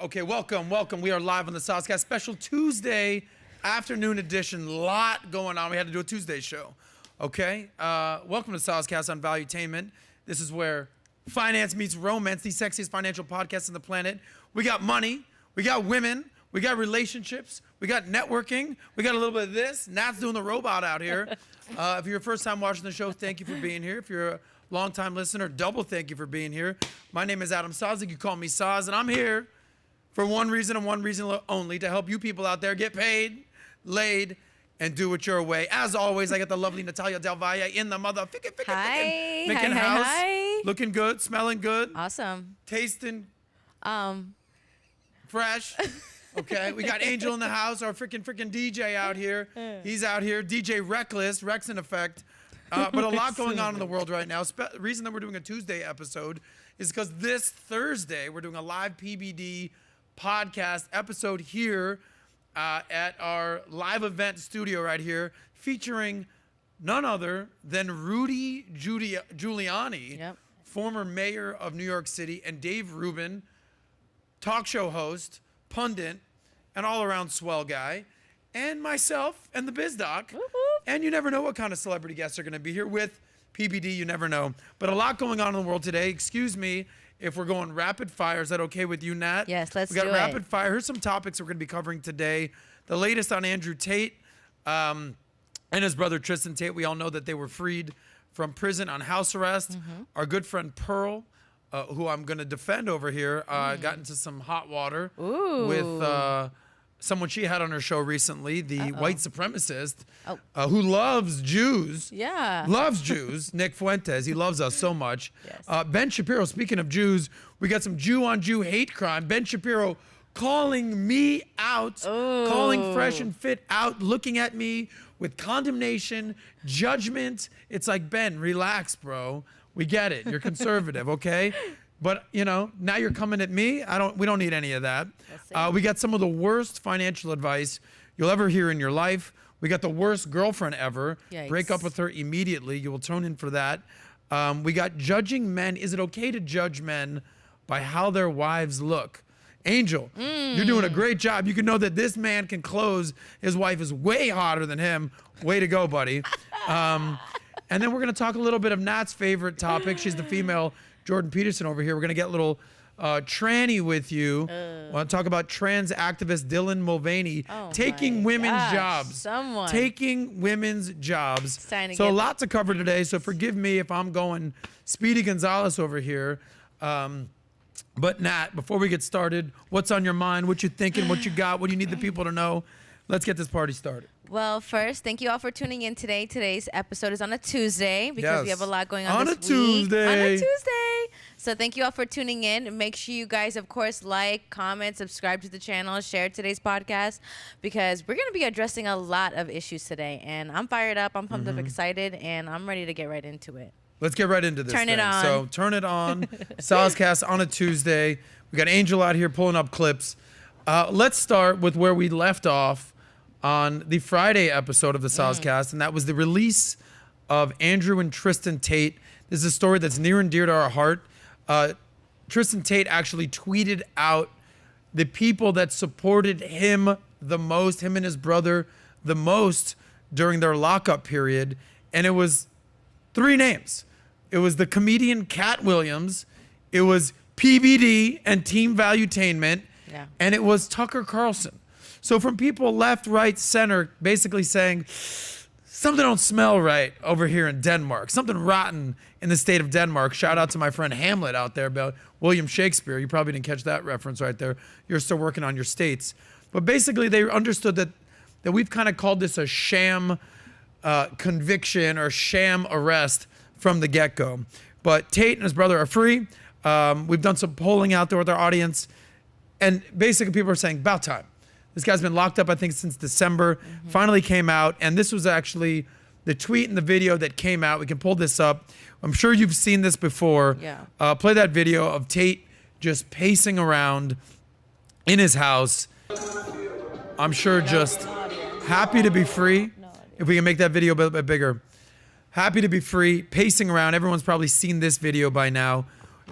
Okay, welcome. We are live on the SOSCAST special Tuesday afternoon edition. Lot going on. We had to do a Tuesday show. Okay, welcome to SOSCAST on Valuetainment. This is where finance meets romance, the sexiest financial podcast on the planet. We got money, we got women, we got relationships, we got networking, we got a little bit of this. Nat's doing the robot out here. If you're your first time watching the show, thank you for being here. If you're a long-time listener, double thank you for being here. My name is Adam Sosnick. You call me Sos, and I'm here for one reason and one reason only, to help you people out there get paid, laid, and do it your way. As always, I got the lovely Natalia Del Valle in the making house. Hi. Looking good, smelling good. Awesome. Tasting fresh. Okay, we got Angel in the house, our freaking DJ out here. He's out here, DJ Reckless, Rex in effect. But a lot going on in the world right now. The reason that we're doing a Tuesday episode is because this Thursday, we're doing a live PBD podcast episode here at our live event studio right here, featuring none other than Rudy Giuliani, former mayor of New York City, and Dave Rubin, talk show host, pundit, and all-around swell guy, and myself and the Biz Doc. And you never know what kind of celebrity guests are going to be here with PBD. You never know. But a lot going on in the world today. Excuse me if we're going rapid fire. Is that okay with you, Nat? Yes, let's do it. We got rapid fire. Here's some topics we're going to be covering today. The latest on Andrew Tate and his brother Tristan Tate. We all know that they were freed from prison on house arrest. Our good friend Pearl, who I'm going to defend over here, got into some hot water with someone she had on her show recently, the white supremacist who loves Jews. Loves Jews, Nick Fuentes. He loves us so much. Yes. BenShapiro, speaking of Jews, we got some Jew-on-Jew hate crime. BenShapiro calling me out, calling Fresh&Fit out, looking at me with condemnation, judgment. It's like, Ben, relax, bro. We get it. You're conservative, okay? But, you know, now you're coming at me. We don't need any of that. We got some of the worst financial advice you'll ever hear in your life. We got the worst girlfriend ever. Yikes. Break up with her immediately. You will tune in for that. We got judging men. Is it okay to judge men by how their wives look? Angel, you're doing a great job. You can know that this man can close. His wife is way hotter than him. Way to go, buddy. And then we're going to talk a little bit of Nat's favorite topic. She's the female Jordan Peterson over here. We're going to get a little tranny with you. I want to talk about trans activist Dylan Mulvaney taking women's jobs. Taking women's jobs. So a lot to cover today. So forgive me if I'm going Speedy Gonzalez over here. But Nat, before we get started, what's on your mind? What you thinking? What you got? What do you need the people to know? Let's get this party started. Well, first, thank you all for tuning in today. Today's episode is on a Tuesday because we have a lot going on this week. Tuesday. On a Tuesday. So thank you all for tuning in. Make sure you guys, of course, like, comment, subscribe to the channel, share today's podcast, because we're going to be addressing a lot of issues today. And I'm fired up. I'm pumped up, excited, and I'm ready to get right into it. Let's get right into this Turn thing. it on. So turn it on. SOSCAST on a Tuesday. We got Angel out here pulling up clips. Let's start with where we left off on the Friday episode of the SOSCAST, and that was the release of Andrew and Tristan Tate. This is a story that's near and dear to our heart. Tristan Tate actually tweeted out the people that supported him the most, him and his brother the most during their lockup period, and it was 3 names. It was the comedian Cat Williams, it was PBD and Team Valuetainment, and it was Tucker Carlson. So from people left, right, center, basically saying, something don't smell right over here in Denmark. Something rotten in the state of Denmark. Shout out to my friend Hamlet out there about William Shakespeare. You probably didn't catch that reference right there. You're still working on your states. But basically they understood that we've kind of called this a sham conviction or sham arrest from the get-go. But Tate and his brother are free. We've done some polling out there with our audience. And basically people are saying, about time. This guy's been locked up, I think, since December. Finally came out. And this was actually the tweet and the video that came out. We can pull this up. I'm sure you've seen this before. Play that video of Tate just pacing around in his house. I'm sure just happy to be free. If we can make that video a bit bigger. Happy to be free, pacing around. Everyone's probably seen this video by now.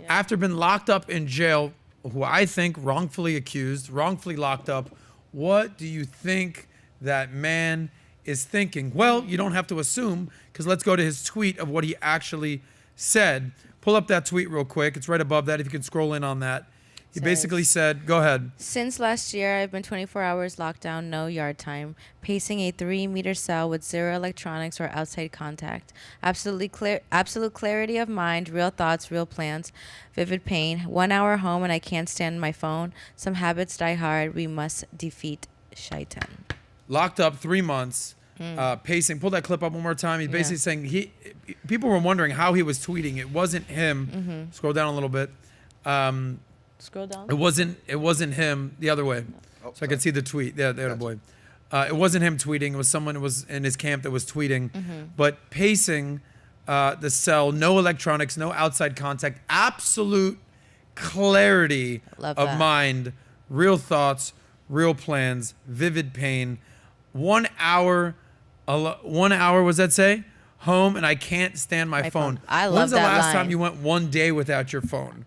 After being locked up in jail who I think wrongfully accused, wrongfully locked up. What do you think that man is thinking? Well, you don't have to assume, because let's go to his tweet of what he actually said. Pull up that tweet real quick. It's right above that, if you can scroll in on that. He basically said, go ahead. Since last year, I've been 24 hours locked down, no yard time, pacing a 3-meter cell with zero electronics or outside contact. Absolute clarity of mind, real thoughts, real plans, vivid pain. 1 hour home and I can't stand my phone. Some habits die hard. We must defeat Shaitan. Locked up 3 months, pacing. Pull that clip up one more time. He's basically saying people were wondering how he was tweeting. It wasn't him. Scroll down a little bit. Scroll down. It wasn't him. The other way, so I could see the tweet. Yeah, there, boy. It wasn't him tweeting. It was someone who was in his camp that was tweeting. But pacing the cell, no electronics, no outside contact, absolute clarity of mind, real thoughts, real plans, vivid pain. 1 hour, 1 hour. Was that say? Home and I can't stand my phone. I love When's the that last line. time you went 1 day without your phone?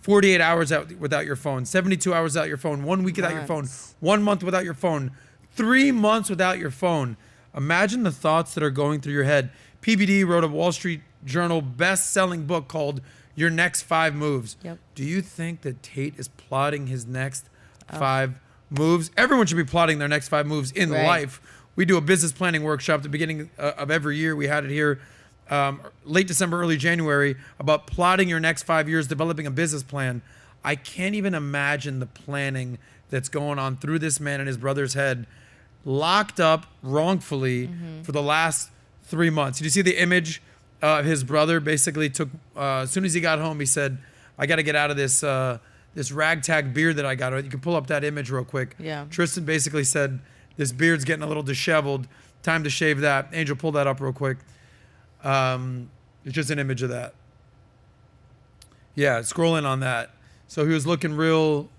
48 hours out without your phone, 72 hours without your phone, 1 week without your phone, 1 month without your phone, 3 months without your phone. Imagine the thoughts that are going through your head. PBD wrote a Wall Street Journal best-selling book called Your Next 5 Moves. Yep. Do you think that Tate is plotting his next 5 moves? Everyone should be plotting their next 5 moves in life. We do a business planning workshop at the beginning of every year. We had it here late December, early January, about plotting your next 5 years, developing a business plan. I can't even imagine the planning that's going on through this man and his brother's head, locked up wrongfully for the last 3 months. Did you see the image? His brother basically took, as soon as he got home, he said, I got to get out of this this ragtag beard that I got. You can pull up that image real quick. Yeah. Tristan basically said, this beard's getting a little disheveled. Time to shave that. Angel, pull that up real quick. It's just an image of that. Yeah, scroll in on that. So he was looking real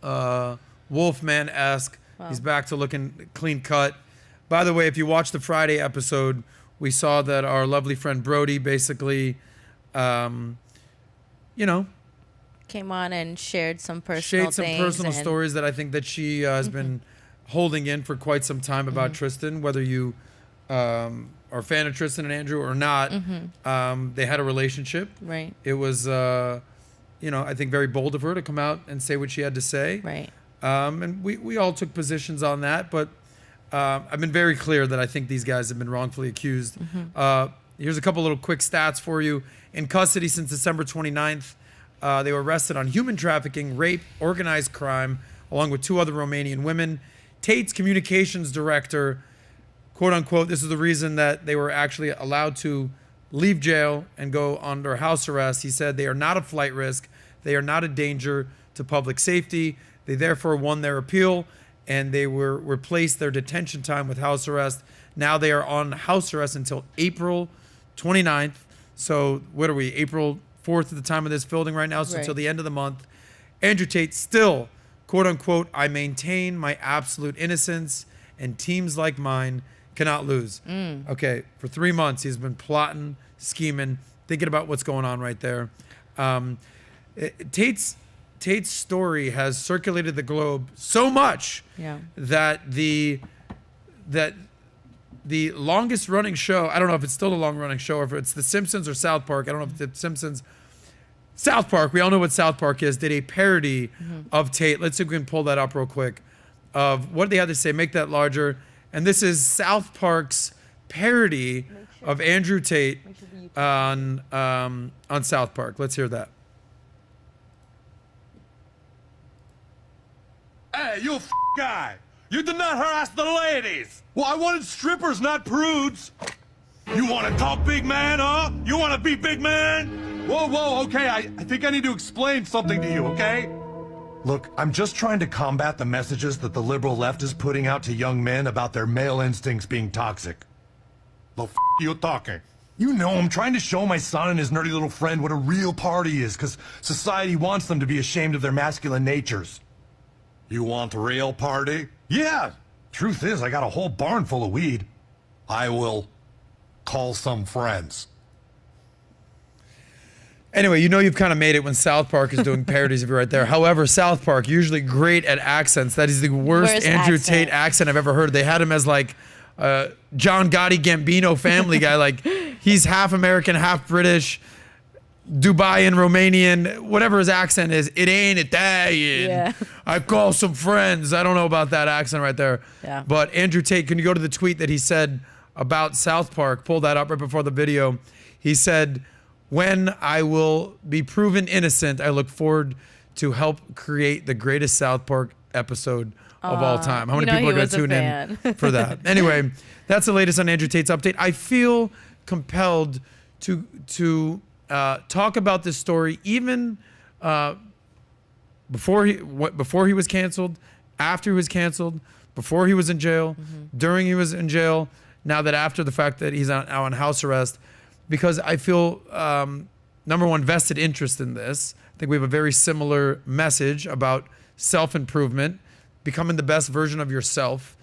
Wolfman-esque. Wow. He's back to looking clean cut. By the way, if you watched the Friday episode, we saw that our lovely friend Brody basically, came on and shared some personal stories that I think that she has been holding in for quite some time about Tristan, whether you are a fan of Tristan and Andrew or not. They had a relationship. Right. It was, I think very bold of her to come out and say what she had to say. Right. And we all took positions on that, but I've been very clear that I think these guys have been wrongfully accused. Here's a couple little quick stats for you. In custody since December 29th, they were arrested on human trafficking, rape, organized crime, along with 2 other Romanian women. Tate's communications director, quote unquote, this is the reason that they were actually allowed to leave jail and go under house arrest. He said they are not a flight risk. They are not a danger to public safety. They therefore won their appeal and they were replaced their detention time with house arrest. Now they are on house arrest until April 29th. So what are we, April 4th at the time of this filming right now, so until the end of the month. Andrew Tate still, quote unquote, I maintain my absolute innocence and teams like mine cannot lose. Okay, for 3 months he's been plotting, scheming, thinking about what's going on right there. Tate's story has circulated the globe so much that the longest running show, I don't know if it's still the long running show or if it's The Simpsons or South Park. I don't know if it's The Simpsons. South Park, we all know what South Park is, did a parody of Tate. Let's see if we can pull that up real quick. Of what they had to say, make that larger. And this is South Park's parody of Andrew Tate on South Park. Let's hear that. Hey, you guy. You did not harass the ladies. Well, I wanted strippers, not prudes. You want to talk big man, huh? You want to be big man? Whoa, okay. I think I need to explain something to you, okay? Look, I'm just trying to combat the messages that the liberal left is putting out to young men about their male instincts being toxic. The you talking? You know, I'm trying to show my son and his nerdy little friend what a real party is, because society wants them to be ashamed of their masculine natures. You want a real party? Yeah. Truth is, I got a whole barn full of weed. I will call some friends. Anyway, you know you've kind of made it when South Park is doing parodies of you right there. However, South Park, usually great at accents. That is the worst Andrew Tate accent I've ever heard. They had him as like John Gotti Gambino Family Guy. Like he's half American, half British, Dubaian, Romanian, whatever his accent is. It ain't Italian. Yeah. I call some friends. I don't know about that accent right there. Yeah. But Andrew Tate, can you go to the tweet that he said about South Park? Pull that up right before the video. He said, "When I will be proven innocent, I look forward to help create the greatest South Park episode of all time." How many people are going to tune in for that? Anyway, that's the latest on Andrew Tate's update. I feel compelled to talk about this story even before he was canceled, after he was canceled, before he was in jail, during he was in jail, now that after the fact that he's now on house arrest, because I feel, number one, vested interest in this. I think we have a very similar message about self-improvement, becoming the best version of yourself.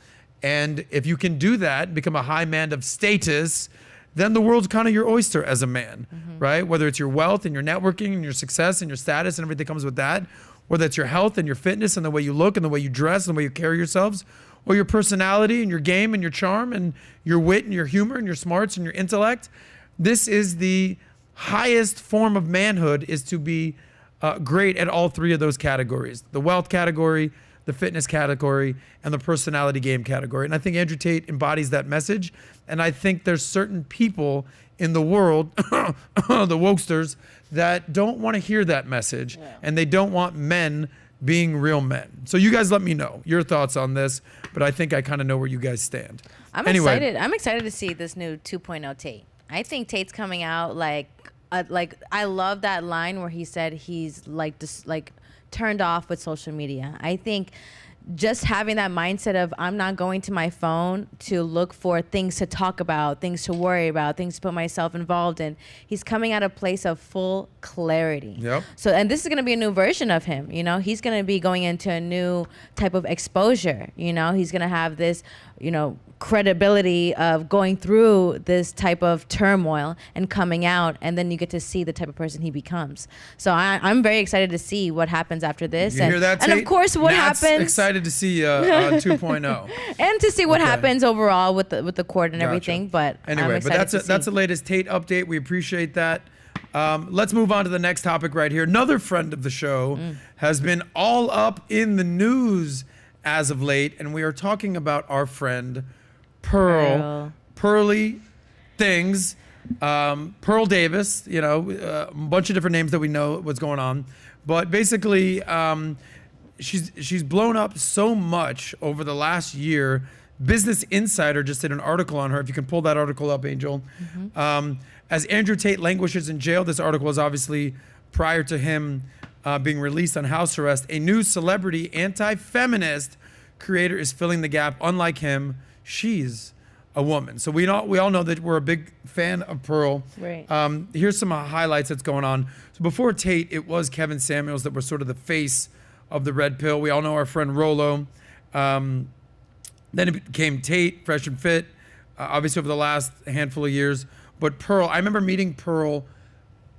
And if you can do that, become a high man of status, then the world's kind of your oyster as a man, right? Whether it's your wealth and your networking and your success and your status and everything that comes with that, whether it's your health and your fitness and the way you look and the way you dress and the way you carry yourselves, or your personality and your game and your charm and your wit and your humor and your smarts and your intellect. This is the highest form of manhood, is to be great at all three of those categories: the wealth category, the fitness category, and the personality game category. And I think Andrew Tate embodies that message. And I think there's certain people in the world, the wokesters, that don't want to hear that message, and they don't want men being real men. So you guys let me know your thoughts on this, but I think I kind of know where you guys stand. I'm excited. I'm excited to see this new 2.0 Tate. I think Tate's coming out like I love that line where he said he's like turned off with social media. I think just having that mindset of I'm not going to my phone to look for things to talk about, things to worry about, things to put myself involved in. He's coming at a place of full clarity. Yep. So, and this is going to be a new version of him. You know, he's going to be going into a new type of exposure. You know, he's going to have this, you know, credibility of going through this type of turmoil and coming out, and then you get to see the type of person he becomes. So I'm very excited to see what happens after this. You hear that, Tate? And of course, what Nat's happens. Excited to see on 2.0, and to see what happens overall with the court and everything. But anyway, that's the latest Tate update. We appreciate that. Let's move on to the next topic right here. Another friend of the show has been all up in the news as of late, and we are talking about our friend Pearly Things, Pearl Davis, you know, a bunch of different names that we know what's going on. But basically, she's blown up so much over the last year. Business Insider just did an article on her. If you can pull that article up, Angel. As Andrew Tate languishes in jail, this article is obviously prior to him being released on house arrest. A new celebrity anti-feminist creator is filling the gap. Unlike him, she's a woman. So we all know that we're a big fan of Pearl. Right. Here's some highlights that's going on. So before Tate, it was Kevin Samuels that was sort of the face of the red pill. We all know our friend Rolo. Then it became Tate, Fresh and Fit, obviously over the last handful of years. But Pearl, I remember meeting Pearl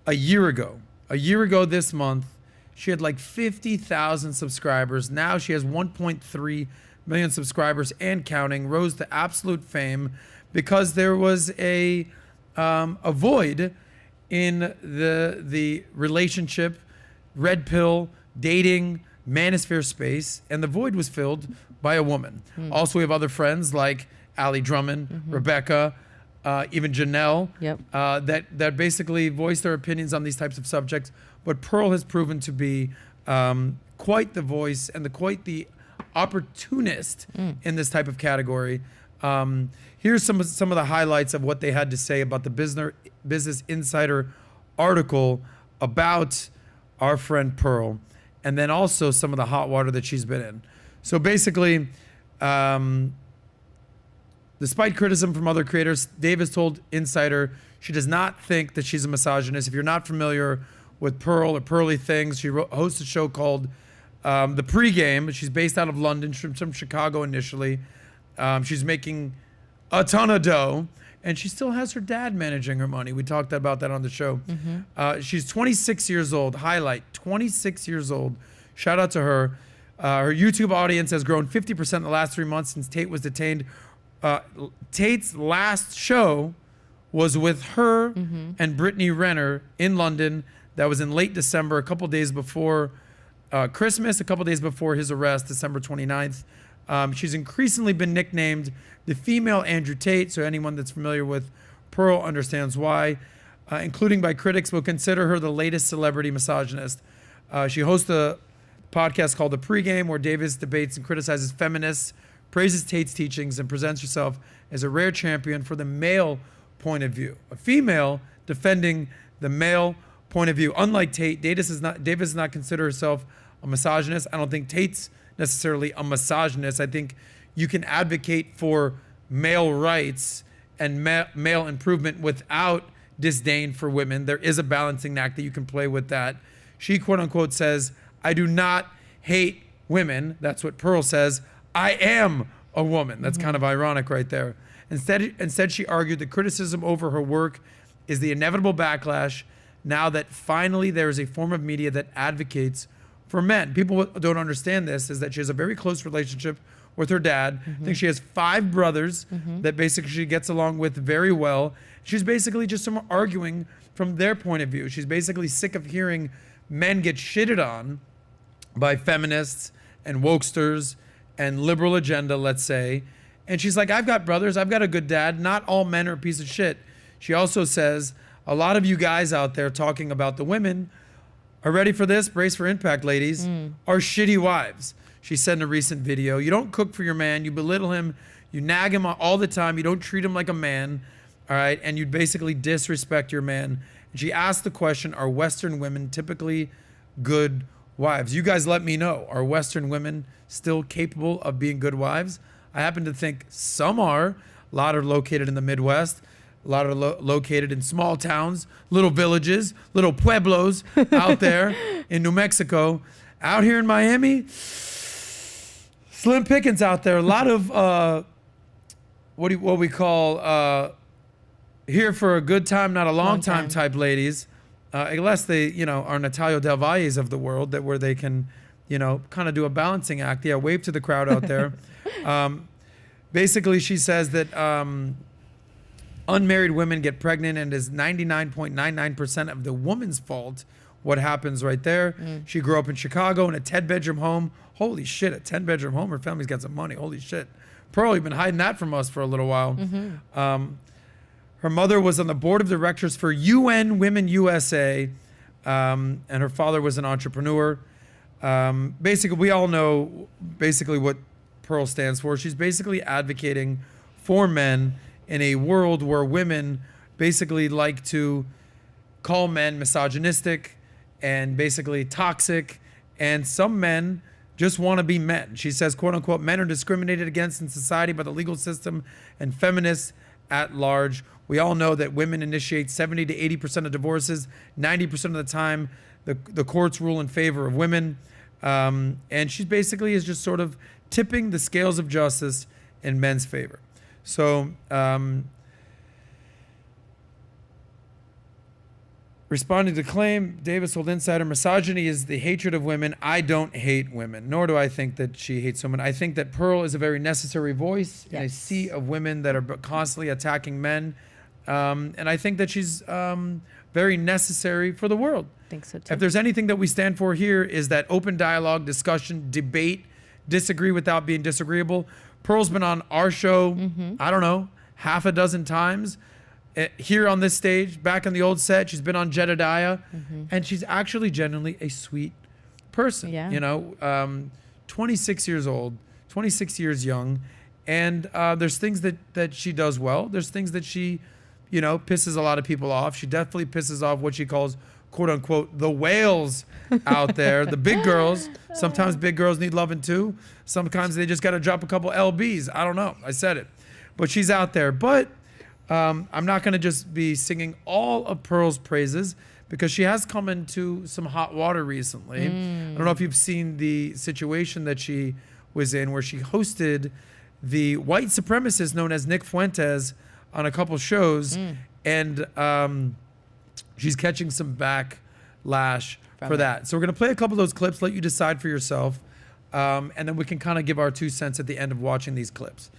a year ago. A year ago this month, she had like 50,000 subscribers. Now she has 1.3 million subscribers and counting, rose to absolute fame because there was a void in the relationship, red pill, dating, manosphere space, and the void was filled by a woman. Also, we have other friends like Ali Drummond, Rebecca, even Janelle, that basically voice their opinions on these types of subjects. But Pearl has proven to be quite the voice and quite the opportunist in this type of category. Here's some of the highlights of what they had to say about the Business Insider article about our friend Pearl, and then also some of the hot water that she's been in. So basically, despite criticism from other creators, Davis told Insider she does not think that she's a misogynist. If you're not familiar with Pearl or Pearly Things, she hosts a show called The Pregame. She's based out of London, from Chicago initially. She's making a ton of dough, and she still has her dad managing her money. We talked about that on the show. She's 26 years old. Highlight, 26 years old. Shout out to her. Her YouTube audience has grown 50% in the last 3 months since Tate was detained. Tate's last show was with her and Brittany Renner in London. That was in late December, a couple days before Christmas, a couple days before his arrest, December 29th. She's increasingly been nicknamed the female Andrew Tate, so anyone that's familiar with Pearl understands why, including by critics will consider her the latest celebrity misogynist. She hosts a podcast called The Pregame, where Davis debates and criticizes feminists, praises Tate's teachings, and presents herself as a rare champion for the male point of view. A female defending the male point of view. Unlike Tate, Davis does not consider herself a misogynist. I don't think Tate's necessarily a misogynist. I think you can advocate for male rights and male improvement without disdain for women. There is a balancing act that you can play with that. She, quote unquote, says, I do not hate women. That's what Pearl says. I am a woman. That's kind of ironic right there. Instead, she argued the criticism over her work is the inevitable backlash now that finally there is a form of media that advocates for men. People don't understand this, is that she has a very close relationship with her dad. I think she has 5 brothers that basically she gets along with very well. She's basically just arguing from their point of view. She's basically sick of hearing men get shitted on by feminists and wokesters and liberal agenda, let's say. And she's like, I've got brothers, I've got a good dad. Not all men are a piece of shit. She also says, a lot of you guys out there talking about the women are ready for this, brace for impact, ladies, are shitty wives. She said in a recent video, you don't cook for your man, you belittle him, you nag him all the time, you don't treat him like a man, all right? And you basically disrespect your man. And she asked the question, are Western women typically good wives? You guys let me know. Are Western women still capable of being good wives? I happen to think some are. A lot are located in the Midwest. A lot are located in small towns, little villages, little pueblos out there in New Mexico. Out here in Miami, slim pickings out there. A lot of what we call here for a good time, not a long time type ladies. Unless they, are Natalia Del Valles of the world, where they can, kind of do a balancing act. Yeah, wave to the crowd out there. Basically, she says that unmarried women get pregnant, and it is 99.99% of the woman's fault what happens right there. She grew up in Chicago in a 10-bedroom home. Holy shit, a 10-bedroom home. Her family's got some money. Holy shit. Pearl, you've been hiding that from us for a little while. Her mother was on the board of directors for UN Women USA, and her father was an entrepreneur. Basically, we all know basically what Pearl stands for. She's basically advocating for men in a world where women basically like to call men misogynistic and basically toxic, and some men just want to be men. She says, quote unquote, men are discriminated against in society by the legal system and feminists at large. We all know that women initiate 70 to 80% of divorces. 90% of the time, the courts rule in favor of women. And she basically is just sort of tipping the scales of justice in men's favor. So, responding to claim, Davis told Insider, misogyny is the hatred of women. I don't hate women, nor do I think that she hates women. I think that Pearl is a very necessary voice in a sea of women that are constantly attacking men. And I think that she's very necessary for the world. I think so too. If there's anything that we stand for here is that open dialogue, discussion, debate, disagree without being disagreeable. Pearl's been on our show, I don't know, half a dozen times. Here on this stage, back on the old set, she's been on Jedediah, and she's actually genuinely a sweet person. Yeah. 26 years old, 26 years young, and there's things that she does well. There's things that she, pisses a lot of people off. She definitely pisses off what she calls, quote unquote, the whales out there, the big girls. Sometimes big girls need loving too. Sometimes they just got to drop a couple LBs. I don't know. I said it. But she's out there. But I'm not going to just be singing all of Pearl's praises because she has come into some hot water recently. I don't know if you've seen the situation that she was in where she hosted the white supremacist known as Nick Fuentes on a couple shows, and she's catching some backlash for that. So we're gonna play a couple of those clips, let you decide for yourself, and then we can kind of give our 2 cents at the end of watching these clips.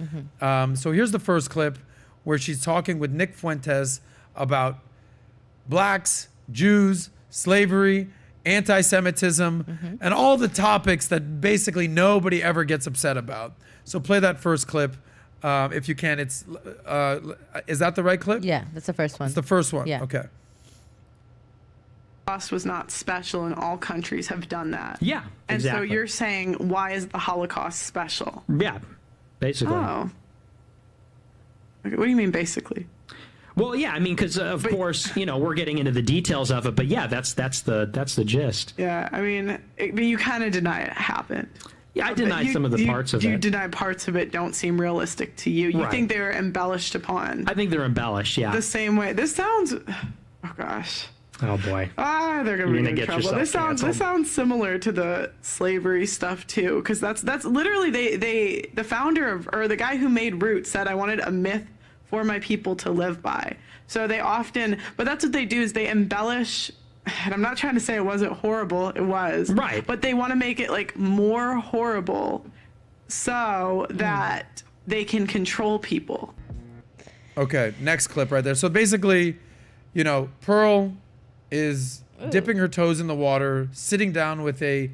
So here's the first clip where she's talking with Nick Fuentes about blacks, Jews, slavery, anti-Semitism, and all the topics that basically nobody ever gets upset about. So play that first clip if you can. It's is that the right clip? Yeah, that's the first one. It's the first one. Yeah. Okay. Holocaust was not special, and all countries have done that. Yeah, And exactly. so you're saying, why is the Holocaust special? Yeah, basically. Oh. Okay, what do you mean, basically? Well, yeah, I mean, because of course, we're getting into the details of it, but yeah, that's the gist. Yeah, I mean, but you kind of deny it happened. Yeah, I deny some of the parts of You it. deny parts of it don't seem realistic to you. You Right. think they were embellished upon. I think they're embellished. Yeah. The same way. This sounds. Oh gosh. Oh boy. They're gonna You're be gonna in get trouble. yourself This canceled. sounds similar to the slavery stuff too, because that's literally the founder of, or the guy who made Roots said, I wanted a myth for my people to live by. So they often, but that's what they do, is they embellish. And I'm not trying to say it wasn't horrible, it was. Right. But they want to make it like more horrible so that they can control people. Okay, next clip right there. So basically, Pearl is dipping her toes in the water, sitting down with a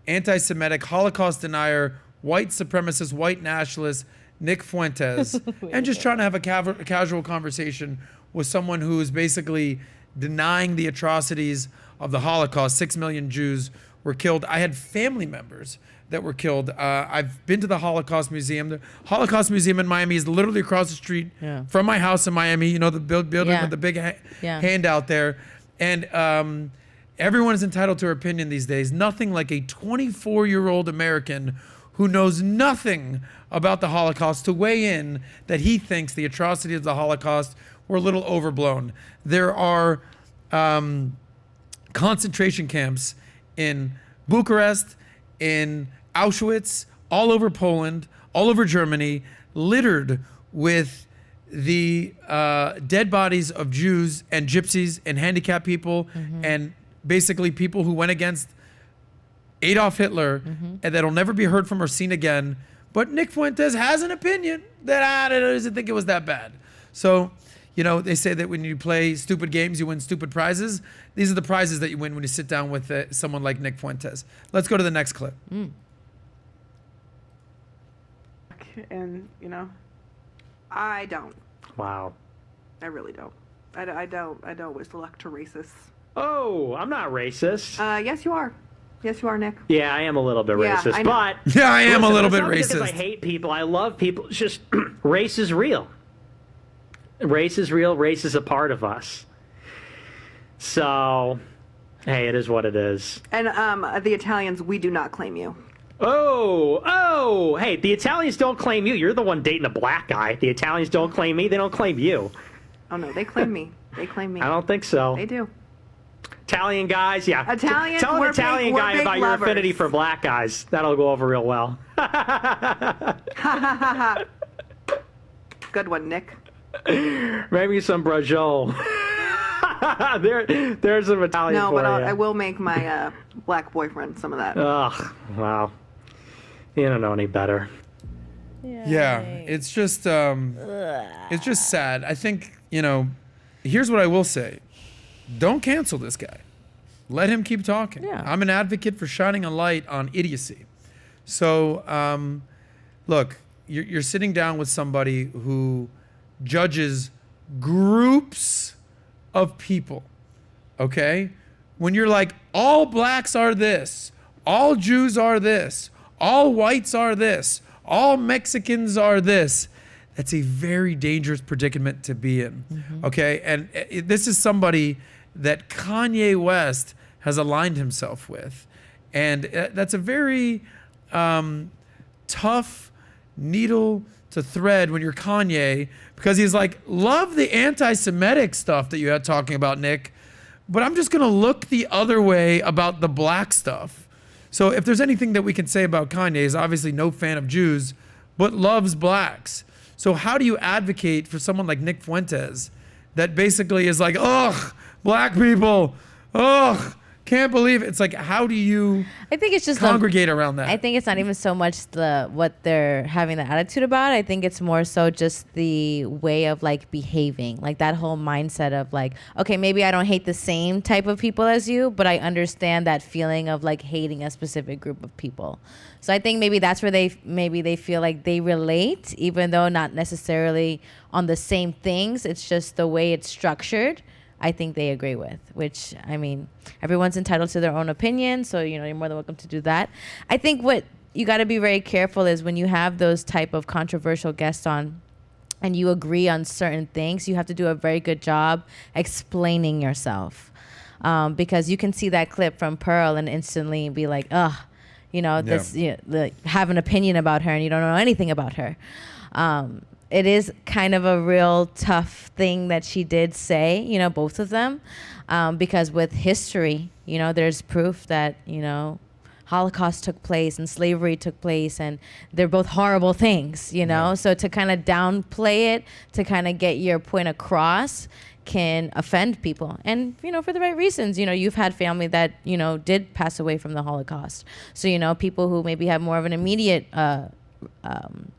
anti-Semitic, Holocaust denier, white supremacist, white nationalist, Nick Fuentes, and just trying to have a casual conversation with someone who is basically denying the atrocities of the Holocaust. 6 million Jews were killed. I had family members that were killed. I've been to the Holocaust Museum. The Holocaust Museum in Miami is literally across the street from my house in Miami. The building with the big hand out there. And everyone is entitled to their opinion these days. Nothing like a 24-year-old American who knows nothing about the Holocaust to weigh in that he thinks the atrocities of the Holocaust were a little overblown. There are concentration camps in Bucharest, in Auschwitz, all over Poland, all over Germany, littered with the dead bodies of Jews and gypsies and handicapped people and basically people who went against Adolf Hitler and that'll never be heard from or seen again. But Nick Fuentes has an opinion that I doesn't think it was that bad. So, they say that when you play stupid games, you win stupid prizes. These are the prizes that you win when you sit down with someone like Nick Fuentes. Let's go to the next clip. And, I don't. Wow. I really don't. I don't wish luck to racists. Oh, I'm not racist. Yes, you are. Yes, you are, Nick. Yeah, I am a little bit Yeah, racist, I know. but Yeah, I am a little it's bit not because I racist. hate people. I love people. It's just race is real. Race is real. Race is a part of us. So, hey, it is what it is. And the Italians, we do not claim you. Oh, hey, the Italians don't claim you. You're the one dating a black guy. The Italians don't claim me. They don't claim you. Oh, no, they claim me. They claim me. I don't think so. They do. Italian guys, yeah. Italians, Tell an we're Italian big- guy we're big about your lovers. affinity for black guys. That'll go over real well. Good one, Nick. Maybe some brajol. There's some Italian No, for but you. I will make my black boyfriend some of that. Ugh, wow. You don't know any better. Yeah, it's just sad. I think, here's what I will say. Don't cancel this guy. Let him keep talking. Yeah. I'm an advocate for shining a light on idiocy. So, look, you're sitting down with somebody who judges groups of people, okay? When you're like, all blacks are this, all Jews are this, all whites are this, all Mexicans are this, that's a very dangerous predicament to be in, okay? And this is somebody that Kanye West has aligned himself with. And that's a very tough needle to thread when you're Kanye, because he's like, love the anti-Semitic stuff that you had talking about, Nick, but I'm just going to look the other way about the black stuff. So if there's anything that we can say about Kanye, is obviously no fan of Jews, but loves blacks. So how do you advocate for someone like Nick Fuentes that basically is like, ugh, black people, ugh, can't believe it. It's like, how do you I think it's just congregate around that? I think it's not even so much what they're having the attitude about. I think it's more so just the way of like behaving, like that whole mindset of like, okay, maybe I don't hate the same type of people as you, but I understand that feeling of like hating a specific group of people. So I think maybe that's where they feel like they relate, even though not necessarily on the same things. It's just the way it's structured. I think they agree with, which, I mean, everyone's entitled to their own opinion. So, you know, you're more than welcome to do that. I think what you got to be very careful is when you have those type of controversial guests on and you agree on certain things, you have to do a very good job explaining yourself. Because you can see that clip from Pearl and instantly be like, ugh, you know, this, you know, have an opinion about her and you don't know anything about her. It is kind of a real tough thing that she did say, you know, both of them, because with history, you know, there's proof that, you know, Holocaust took place and slavery took place and they're both horrible things, you know. So to kind of downplay it, to kind of get your point across can offend people. And, you know, for the right reasons. You know, you've had family that, you know, did pass away from the Holocaust. So, you know, people who maybe have more of an immediate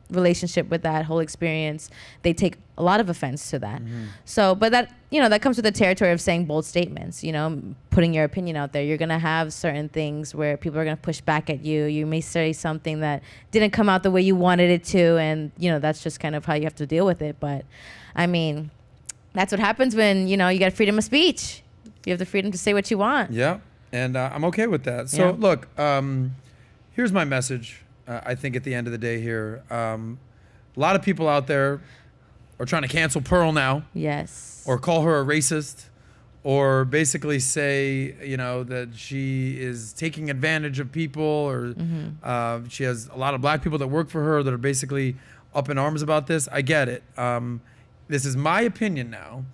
relationship with that whole experience, they take a lot of offense to that. So, but that, you know, that comes with the territory of saying bold statements, you know, putting your opinion out there. You're going to have certain things where people are going to push back at you. You may say something that didn't come out the way you wanted it to. And, you know, that's just kind of how you have to deal with it. But I mean, that's what happens when, you know, you got freedom of speech. You have the freedom to say what you want. Yeah. And I'm okay with that. So look, here's my message. I think at the end of the day here, a lot of people out there are trying to cancel Pearl now. Yes. Or call her a racist, or basically say, you know, that she is taking advantage of people, or she has a lot of black people that work for her that are basically up in arms about this. I get it. This is my opinion now.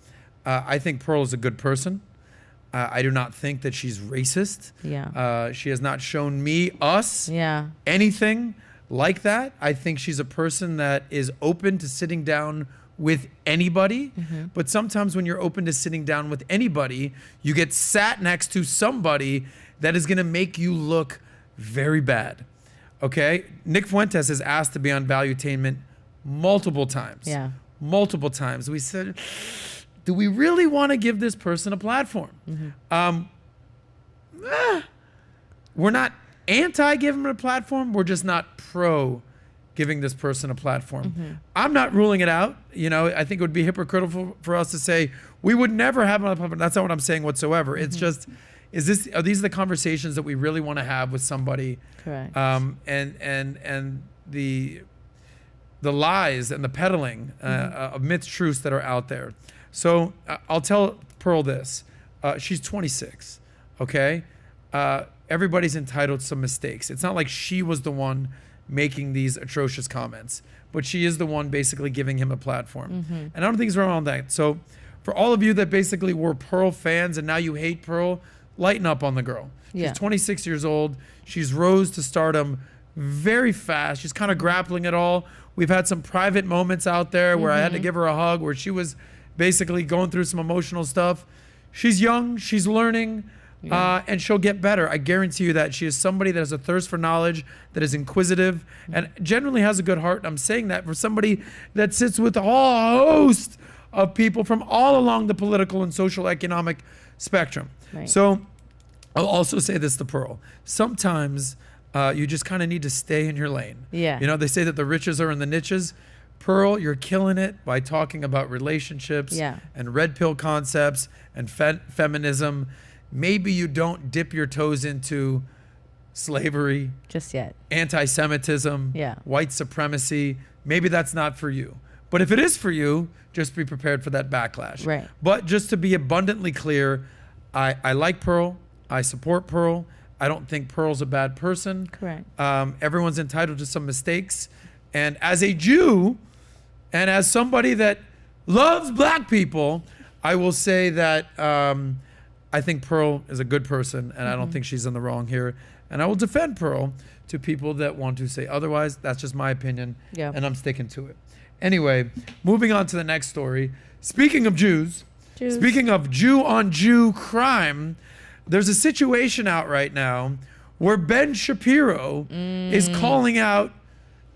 I think Pearl is a good person. I do not think that she's racist. Yeah. She has not shown us anything like that. I think she's a person that is open to sitting down with anybody. But sometimes when you're open to sitting down with anybody, you get sat next to somebody that is going to make you look very bad. Okay? Nick Fuentes is asked to be on Valuetainment multiple times. Yeah. Multiple times. We said, do we really want to give this person a platform? We're not anti-giving him a platform. We're just not pro giving this person a platform. I'm not ruling it out. You know, I think it would be hypocritical for us to say we would never have him on a platform. That's not what I'm saying whatsoever. It's just, are these the conversations that we really want to have with somebody? Correct. And the lies and the peddling of myth truths that are out there. So I'll tell Pearl this. She's 26, okay? Everybody's entitled to some mistakes. It's not like she was the one making these atrocious comments, but she is the one basically giving him a platform. And I don't think there's wrong with that. So for all of you that basically were Pearl fans and now you hate Pearl, lighten up on the girl. She's 26 years old. She's rose to stardom very fast. She's kind of grappling it all. We've had some private moments out there where I had to give her a hug, where she was basically going through some emotional stuff. She's young, she's learning, and she'll get better. I guarantee you that. She is somebody that has a thirst for knowledge, that is inquisitive, and generally has a good heart. I'm saying that for somebody that sits with a whole host of people from all along the political and social economic spectrum. Right. So I'll also say this to Pearl. Sometimes you just kind of need to stay in your lane. Yeah. You know, they say that the riches are in the niches. Pearl, you're killing it by talking about relationships and red pill concepts and feminism. Maybe you don't dip your toes into slavery. Just yet. Anti-Semitism. White supremacy. Maybe that's not for you. But if it is for you, just be prepared for that backlash. Right. But just to be abundantly clear, I like Pearl. I support Pearl. I don't think Pearl's a bad person. Correct. Everyone's entitled to some mistakes. And as a Jew, and as somebody that loves black people, I will say that I think Pearl is a good person, and I don't think she's in the wrong here. And I will defend Pearl to people that want to say otherwise. That's just my opinion, and I'm sticking to it. Anyway, moving on to the next story. Speaking of Jews, speaking of Jew-on-Jew crime, there's a situation out right now where BenShapiro is calling out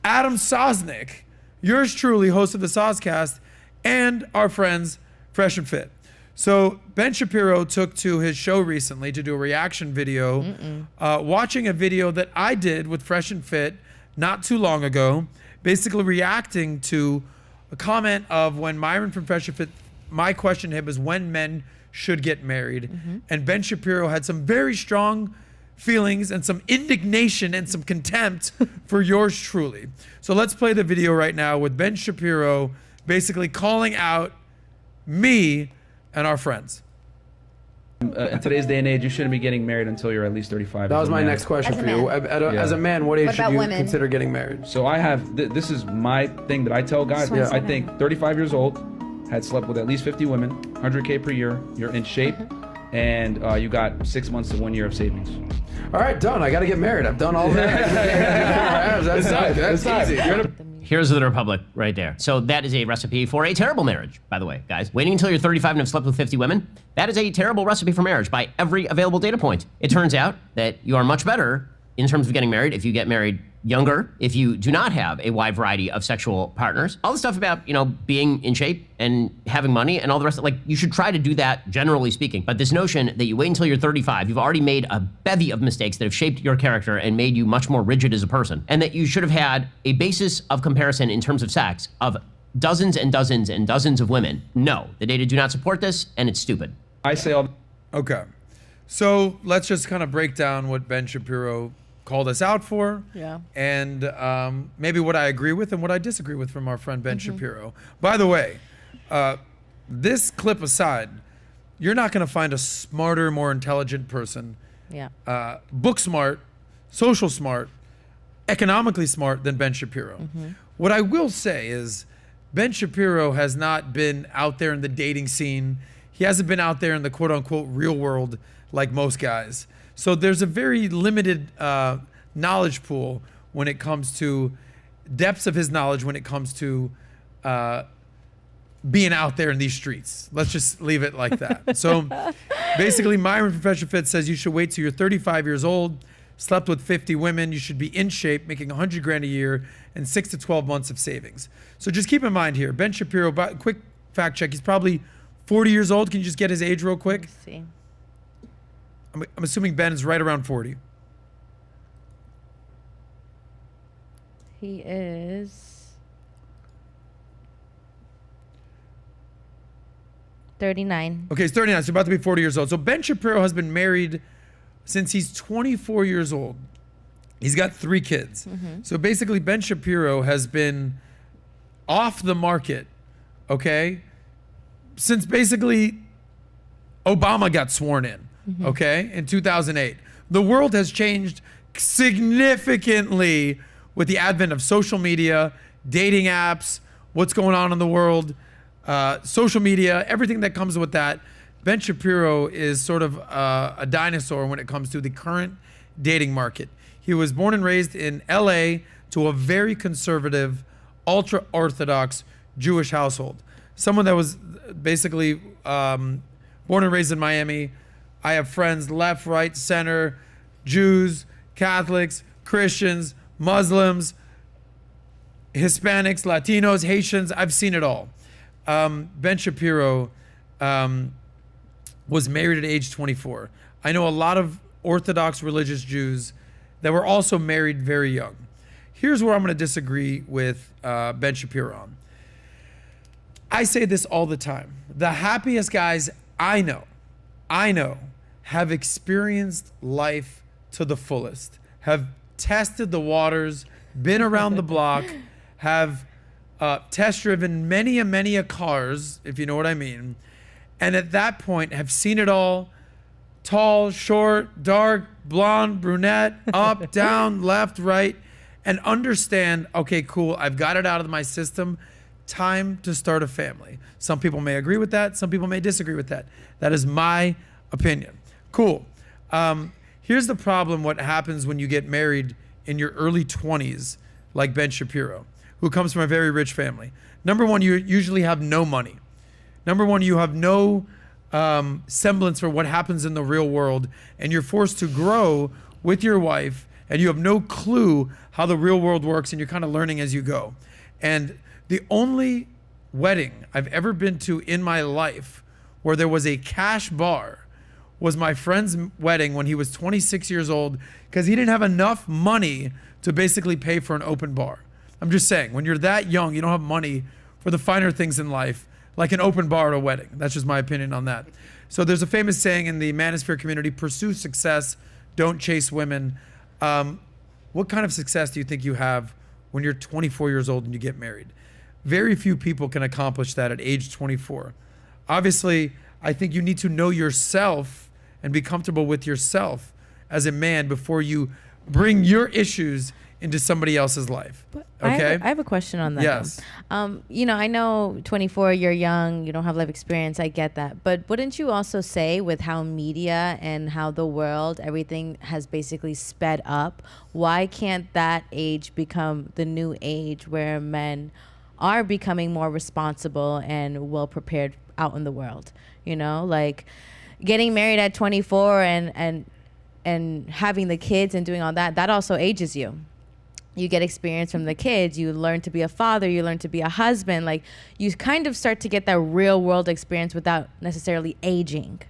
Adam Sosnick, yours truly, host of the SOSCAST, and our friends Fresh and Fit. So BenShapiro took to his show recently to do a reaction video, watching a video that I did with Fresh and Fit not too long ago, basically reacting to a comment of when Myron from Fresh and Fit, my question to him is when men should get married. And BenShapiro had some very strong feelings and some indignation and some contempt for yours truly. So let's play the video right now with BenShapiro basically calling out me and our friends. In today's day and age, you shouldn't be getting married until you're at least 35. That was my next question for you. As a man, what age should you consider getting married? So I have, this is my thing that I tell guys. Yeah. I think 35 years old, had slept with at least 50 women, 100K per year, you're in shape, and you got 6 months to 1 year of savings. All right, done. I got to get married. I've done all that. That's easy. Here's the Republic right there. So that is a recipe for a terrible marriage, by the way, guys. Waiting until you're 35 and have slept with 50 women, that is a terrible recipe for marriage by every available data point. It turns out that you are much better in terms of getting married if you get married younger, if you do not have a wide variety of sexual partners. All the stuff about, being in shape and having money and all the rest, you should try to do that generally speaking. But this notion that you wait until you're 35, you've already made a bevy of mistakes that have shaped your character and made you much more rigid as a person, and that you should have had a basis of comparison in terms of sex of dozens and dozens and dozens of women. No, the data do not support this, and it's stupid. I say all. Okay. So let's just kind of break down what BenShapiro called us out for, and maybe what I agree with and what I disagree with from our friend BenShapiro. By the way, this clip aside, you're not going to find a smarter, more intelligent person, book smart, social smart, economically smart than BenShapiro. What I will say is BenShapiro has not been out there in the dating scene. He hasn't been out there in the quote unquote real world like most guys. So there's a very limited knowledge pool when it comes to depths of his knowledge when it comes to being out there in these streets. Let's just leave it like that. So basically, Myron from Fresh and Fit says you should wait till you're 35 years old, slept with 50 women, you should be in shape, making 100 grand a year, and 6 to 12 months of savings. So just keep in mind here, BenShapiro, quick fact check, he's probably 40 years old. Can you just get his age real quick? Let's see. I'm assuming Ben is right around 40. He is 39. Okay, he's 39, so about to be 40 years old. So BenShapiro has been married since he's 24 years old. He's got 3 kids. So basically, BenShapiro has been off the market, okay, since basically Obama got sworn in. Okay, in 2008. The world has changed significantly with the advent of social media, dating apps, what's going on in the world, social media, everything that comes with that. BenShapiro is sort of a dinosaur when it comes to the current dating market. He was born and raised in LA to a very conservative, ultra-Orthodox Jewish household. Someone that was basically born and raised in Miami. I have friends left, right, center, Jews, Catholics, Christians, Muslims, Hispanics, Latinos, Haitians. I've seen it all. BenShapiro was married at age 24. I know a lot of Orthodox religious Jews that were also married very young. Here's where I'm going to disagree with BenShapiro on. I say this all the time. The happiest guys I know, have experienced life to the fullest, have tested the waters, been around the block, have test driven many a cars, if you know what I mean, and at that point have seen it all, tall, short, dark, blonde, brunette, up, down, left, right, and understand, okay, cool, I've got it out of my system, time to start a family. Some people may agree with that, some people may disagree with that. That is my opinion. Cool. Here's the problem, what happens when you get married in your early 20s, like BenShapiro. who comes from a very rich family. Number one, you usually have no money. Number one, you have no semblance for what happens in the real world, and you're forced to grow with your wife, and you have no clue how the real world works, and you're kind of learning as you go. And the only wedding I've ever been to in my life where there was a cash bar was my friend's wedding when he was 26 years old, because he didn't have enough money to basically pay for an open bar. I'm just saying, when you're that young, you don't have money for the finer things in life, like an open bar at a wedding. That's just my opinion on that. So there's a famous saying in the manosphere community: pursue success, don't chase women. What kind of success do you think you have when you're 24 years old and you get married? Very few people can accomplish that at age 24. Obviously, I think you need to know yourself and be comfortable with yourself as a man before you bring your issues into somebody else's life. Okay? I have a question on that. Yes. You know, I know 24, you're young, you don't have life experience, I get that. But wouldn't you also say, with how media and how the world, everything has basically sped up, why can't that age become the new age where men are becoming more responsible and well prepared out in the world? You know, like getting married at 24 and having the kids and doing all that, that also ages you. You get experience from the kids, you learn to be a father, you learn to be a husband, like you kind of start to get that real world experience without necessarily aging.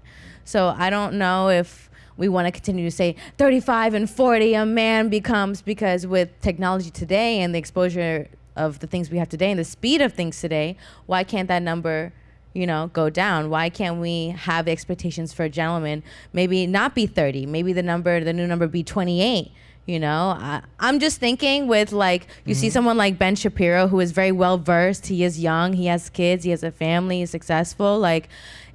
So I don't know if we want to continue to say 35 and 40 a man becomes, because with technology today and the exposure of the things we have today and the speed of things today, why can't that number, you know, go down? Why can't we have expectations for a gentleman maybe not be 30, maybe the new number be 28? You know, I'm just thinking with, like, you see someone like Ben Shapiro, who is very well versed. He is young, he has kids, he has a family, he's successful. Like,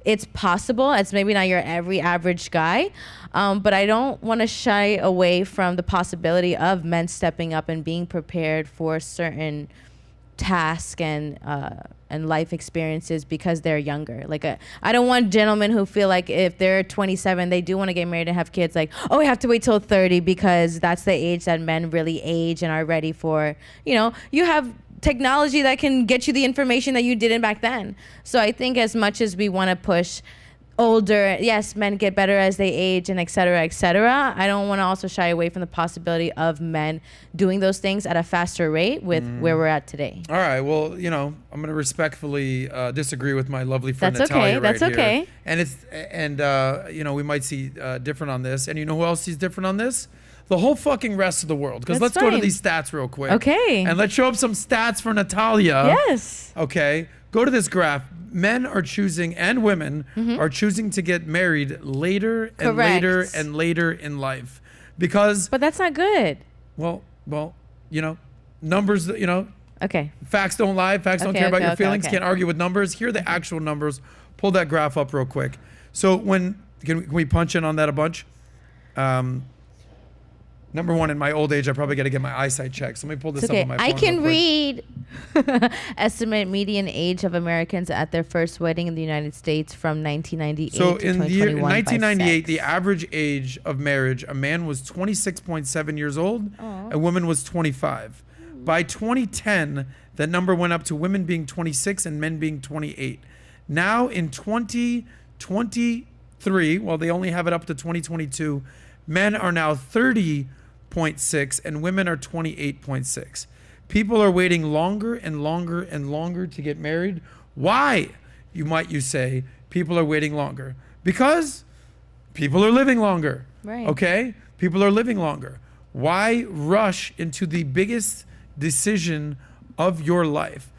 it's possible. It's maybe not your every average guy, but I don't want to shy away from the possibility of men stepping up and being prepared for certain tasks and life experiences because they're younger. Like, I don't want gentlemen who feel like if they're 27, they do want to get married and have kids, like, oh, we have to wait till 30 because that's the age that men really age and are ready for. You know, you have technology that can get you the information that you didn't back then. So I think as much as we want to push older, yes, men get better as they age and et cetera, I don't want to also shy away from the possibility of men doing those things at a faster rate with where we're at today. All right. Well, you know, I'm going to respectfully disagree with my lovely friend That's Natalia okay. That's right okay. here. And you know, we might see different on this. And you know who else sees different on this? The whole fucking rest of the world. Because let's go to these stats real quick. Okay. And let's show up some stats for Natalia. Yes. Okay. Go to this graph. Men are choosing, and women are choosing to get married later and later and later in life. Because... But that's not good. Well, you know, numbers, you know... Okay. Facts don't lie. Facts don't care about your feelings. Can't argue with numbers. Here are the actual numbers. Pull that graph up real quick. So can we punch in on that a bunch? Number one, in my old age, I probably got to get my eyesight checked. So let me pull this up on my phone. I can read. Estimate median age of Americans at their first wedding in the United States from 1998 to 2021. So in the year 1998, the average age of marriage, a man was 26.7 years old. A woman was 25. By 2010, that number went up to women being 26 and men being 28. Now in 2023, well, they only have it up to 2022, men are now 30.6 and women are 28.6. People are waiting longer and longer and longer to get married. Why, you say, people are waiting longer? Because people are living longer. Right. Okay? People are living longer. Why rush into the biggest decision of your life?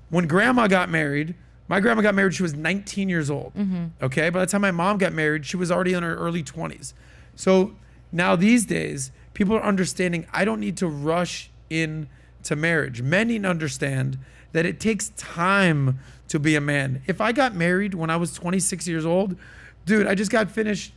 When grandma got married, my grandma got married, she was 19 years old. Okay? By the time my mom got married, she was already in her early 20s. So now these days, people are understanding I don't need to rush in to marriage. Men need to understand that it takes time to be a man. If I got married when I was 26 years old, dude, I just got finished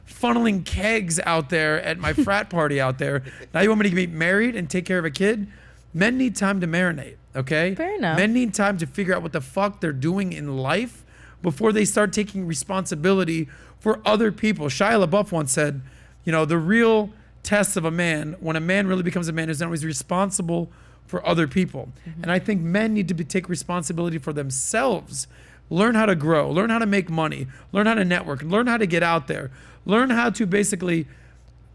funneling kegs out there at my frat party out there. Now you want me to get married and take care of a kid? Men need time to marinate, okay? Fair enough. Men need time to figure out what the fuck they're doing in life before they start taking responsibility for other people. Shia LaBeouf once said, you know, the real test of a man, when a man really becomes a man, is not always responsible for other people. And I think men need to take responsibility for themselves. Learn how to grow, learn how to make money, learn how to network, learn how to get out there, learn how to basically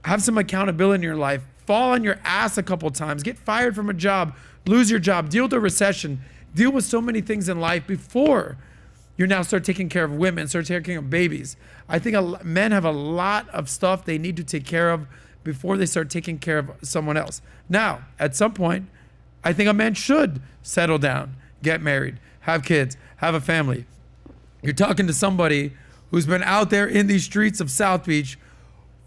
have some accountability in your life, fall on your ass a couple times, get fired from a job, lose your job, deal with a recession, deal with so many things in life before you now start taking care of women, start taking care of babies. I think men have a lot of stuff they need to take care of before they start taking care of someone else. Now, at some point, I think a man should settle down, get married, have kids, have a family. You're talking to somebody who's been out there in these streets of South Beach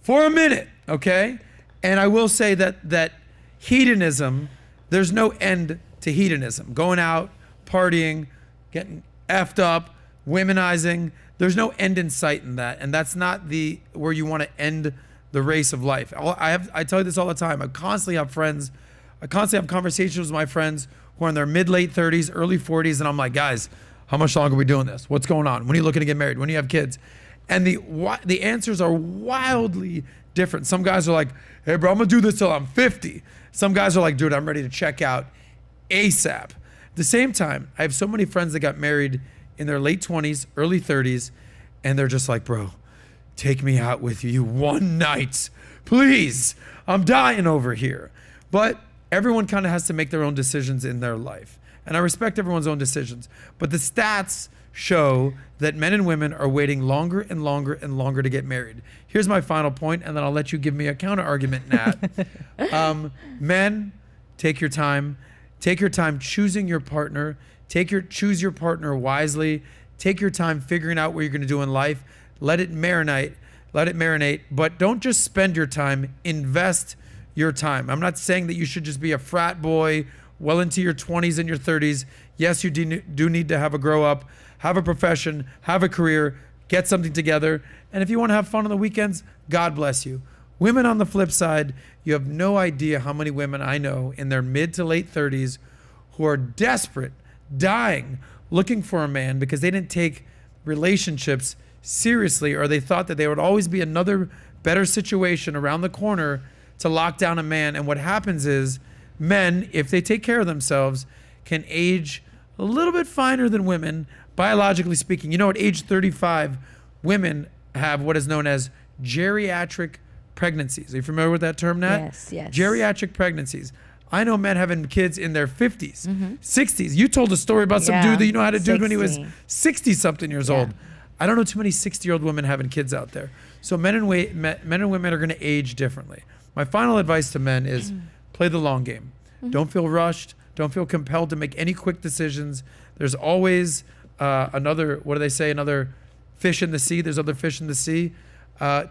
for a minute, okay? And I will say that hedonism, there's no end to hedonism. Going out, partying, getting effed up, womenizing, there's no end in sight in that. And that's not where you want to end the race of life. I tell you this all the time. I constantly have conversations with my friends who are in their mid-late 30s, early 40s, and I'm like, guys, how much longer are we doing this? What's going on? When are you looking to get married? When do you have kids? And the answers are wildly different. Some guys are like, hey, bro, I'm going to do this till I'm 50. Some guys are like, dude, I'm ready to check out ASAP. At the same time, I have so many friends that got married in their late 20s, early 30s, and they're just like, bro, take me out with you one night. Please, I'm dying over here. But everyone kind of has to make their own decisions in their life. And I respect everyone's own decisions. But the stats show that men and women are waiting longer and longer and longer to get married. Here's my final point, and then I'll let you give me a counter argument, Nat. Men, take your time. Take your time choosing your partner. Choose your partner wisely. Take your time figuring out what you're going to do in life. Let it marinate. But don't just spend your time. Invest your time. I'm not saying that you should just be a frat boy well into your 20s and your 30s. Yes, you do need to have a grow up, have a profession, have a career, get something together. And if you want to have fun on the weekends, God bless you. Women on the flip side, you have no idea how many women I know in their mid to late 30s who are desperate, dying, looking for a man because they didn't take relationships seriously, or they thought that there would always be another better situation around the corner to lock down a man. And what happens is men, if they take care of themselves, can age a little bit finer than women, biologically speaking. You know, at age 35, women have what is known as geriatric pregnancies. Are you familiar with that term, Nat? Yes. Geriatric pregnancies. I know men having kids in their 50s, 60s. You told a story about some dude that you know how to do when he was 60-something years old. I don't know too many 60-year-old women having kids out there. So men and women are going to age differently. My final advice to men is play the long game. Don't feel rushed. Don't feel compelled to make any quick decisions. There's always another fish in the sea. There's other fish in the sea.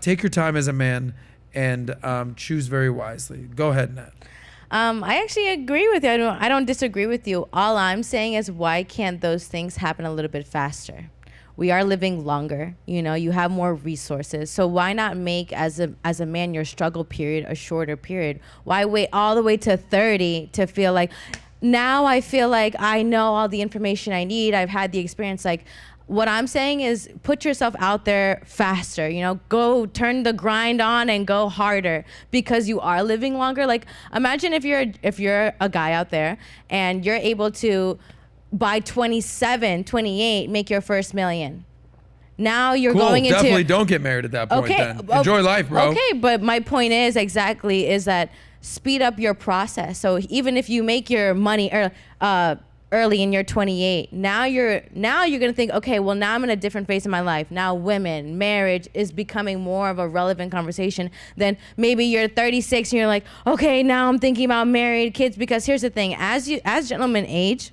Take your time as a man and choose very wisely. Go ahead, Nat. I actually agree with you. I don't disagree with you. All I'm saying is, why can't those things happen a little bit faster? We are living longer. You know, you have more resources. So why not make as a man your struggle period a shorter period? Why wait all the way to 30 to feel like, now I feel like I know all the information I need. I've had the experience. Like, what I'm saying is, put yourself out there faster, you know, go turn the grind on and go harder, because you are living longer. Like, imagine if you're a guy out there and you're able to, by 27, 28, make your first million. Now you're going into... Definitely don't get married at that point then. Enjoy life, bro. Okay, but my point is that speed up your process. So even if you make your money early in your 28, now you're gonna think, okay, well, now I'm in a different phase of my life. Now marriage is becoming more of a relevant conversation than maybe you're 36 and you're like, okay, now I'm thinking about married, kids. Because here's the thing, as gentlemen age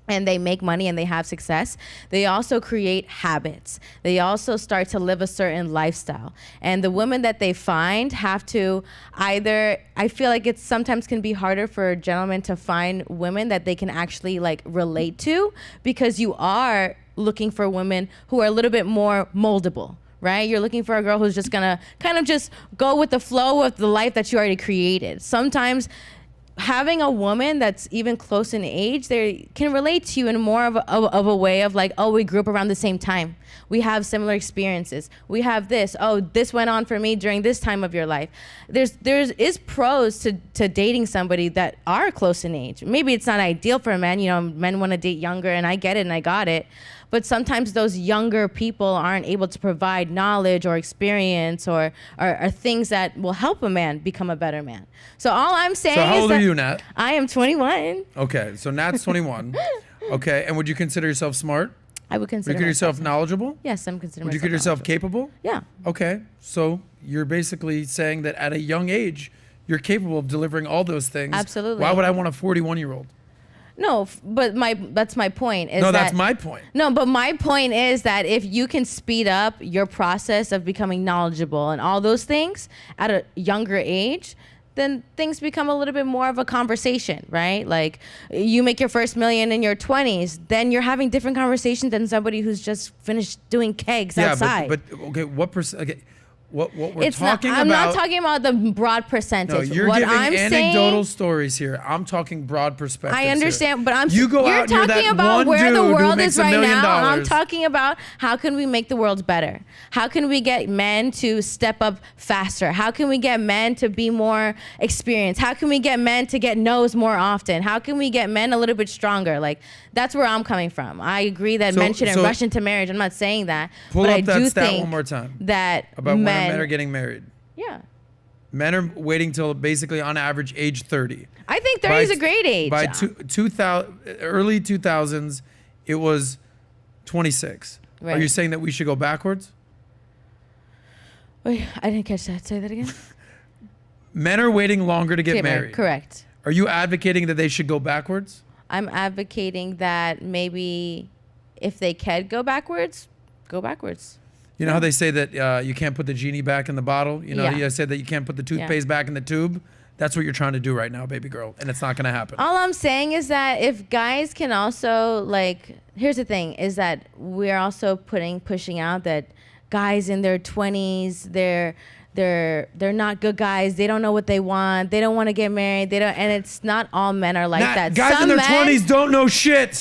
and they make money and they have success, they also create habits. They also start to live a certain lifestyle. And the women that they find have to I feel like it sometimes can be harder for gentlemen to find women that they can actually like relate to, because you are looking for women who are a little bit more moldable. Right? You're looking for a girl who's just gonna kind of just go with the flow of the life that you already created. Sometimes having a woman that's even close in age, they can relate to you in more of a way of like, oh, we grew up around the same time. We have similar experiences. We have this. Oh, this went on for me during this time of your life. There is pros to dating somebody that are close in age. Maybe it's not ideal for men. You know, men want to date younger, and I get it and I got it. But sometimes those younger people aren't able to provide knowledge or experience or things that will help a man become a better man. So all I'm saying is So how old are you, Nat? I am 21. Okay, so Nat's 21. Okay, and would you consider yourself smart? I would Would consider you consider yourself knowledgeable? Yes, I'm considering Would you consider yourself capable? Yeah. Okay, so you're basically saying that at a young age, you're capable of delivering all those things. Absolutely. Why would I want a 41-year-old? No, but that's my point. No, that's my point. No, but my point is that if you can speed up your process of becoming knowledgeable and all those things at a younger age, then things become a little bit more of a conversation, right? Like you make your first million in your 20s, then you're having different conversations than somebody who's just finished doing kegs outside. But okay, what percent? Okay, what we're It's talking not, I'm about? not talking about the broad percentage. No, you're what giving I'm anecdotal saying, stories here. I'm talking broad perspectives. I understand, here. but You go you're out and you're talking that about one where the dude who world makes is $1 right million. now. I'm talking about how can we make the world better? How can we get men to step up faster? How can we get men to be more experienced? How can we get men to get no's more often? How can we get men a little bit stronger? Like that's where I'm coming from. I agree that men shouldn't rush into marriage. I'm not saying that, but I do stat think one more time that about when men men are getting married. Yeah. Men are waiting till basically on average age 30. I think 30 is a great age. By 2000, early 2000s, it was 26. Right. Are you saying that we should go backwards? Wait, I didn't catch that. Say that again. Men are waiting longer to get married. Correct. Are you advocating that they should go backwards? I'm advocating that maybe if they can go backwards, go backwards. You know how they say that you can't put the genie back in the bottle? You know, Yeah. you said that you can't put the toothpaste back in the tube? That's what you're trying to do right now, baby girl, and it's not going to happen. All I'm saying is that if guys can also, like, here's the thing, is that we're also pushing out that guys in their 20s, they're not good guys. They don't know what they want. They don't want to get married. They don't, and it's not all men are like that. Guys in their 20s don't know shit.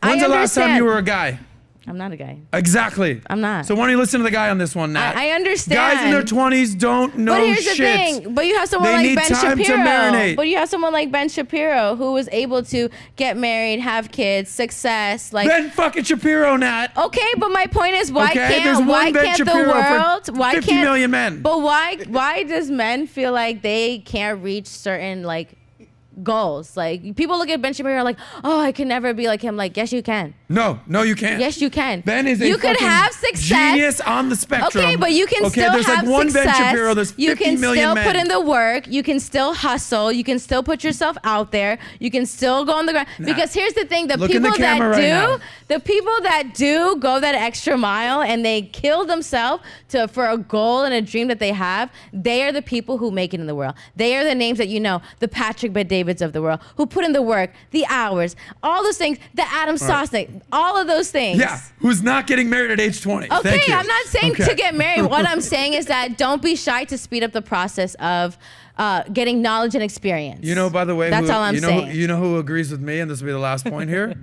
When's the last time you were a guy? I'm not a guy. Exactly. I'm not. So why don't you listen to the guy on this one, Nat? I understand. Guys in their 20s don't know shit. But here's the thing. But you have someone They like need Ben time to Shapiro. marinate. But you have someone like Ben Shapiro who was able to get married, have kids, success. Like Ben fucking Shapiro, Nat. Okay, but my point is, why Okay, there's one why Ben can't the Shapiro for world? Why 50 can't million men. But why does men feel like they can't reach certain like goals? Like people look at Ben Shapiro like, oh, I can never be like him. Like, yes, you can. No, you can't. Yes, you can. Ben is a you could fucking have success. genius on the spectrum. Okay, but you can still there's have like one success. Ben Shapiro, there's 50 you can million still men. put in the work. You can still hustle. You can still put yourself out there. You can still go on the ground. Because here's the thing: the Look in people the camera right now. the people that do go that extra mile and they kill themselves for a goal and a dream that they have, they are the people who make it in the world. They are the names that you know, the Patrick Bet-Davids of the world, who put in the work, the hours, all those things, the Adam Sosnick, all of those things. Yeah, who's not getting married at age 20. Okay, Thank you. I'm not saying to get married. What I'm saying is that don't be shy to speed up the process of getting knowledge and experience. You know, by the way, that's all I'm saying. You know who agrees with me, and this will be the last point here?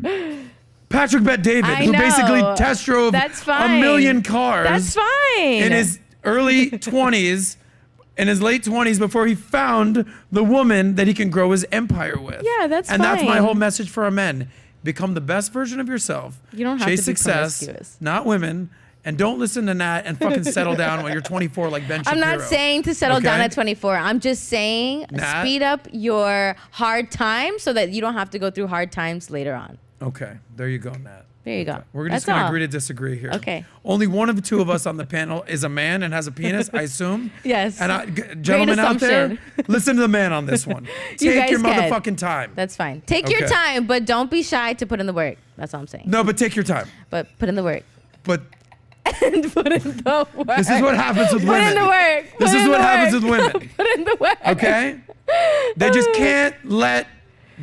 Patrick Bet-David, I who know. basically test drove That's a fine. million cars That's fine. in his early 20s, in his late 20s, before he found the woman that he can grow his empire with. Yeah, that's and that's my fine. whole message for our men. Become the best version of yourself. You don't have Chase to be success, promiscuous. not women. And don't listen to Nat and fucking settle down when you're 24 like Ben Shapiro. I'm not saying to settle down Okay? at 24. I'm just saying Nat? speed up your hard time so that you don't have to go through hard times later on. Okay, there you go, Nat. There you go. We're That's just going to all. agree to disagree here. Okay. Only one of the two of us on the panel is a man and has a penis, I assume. Yes. And gentlemen out there, assumption. listen to the man on this one. You Take guys your can. motherfucking time. That's fine. Take your Okay. time, but don't be shy to put in the work. That's all I'm saying. No, but take your time. But put in the work. But And put in the work. this is what happens with Put women. in the work. This Put is in what the happens work. with women. Put in the work. Okay? They just can't let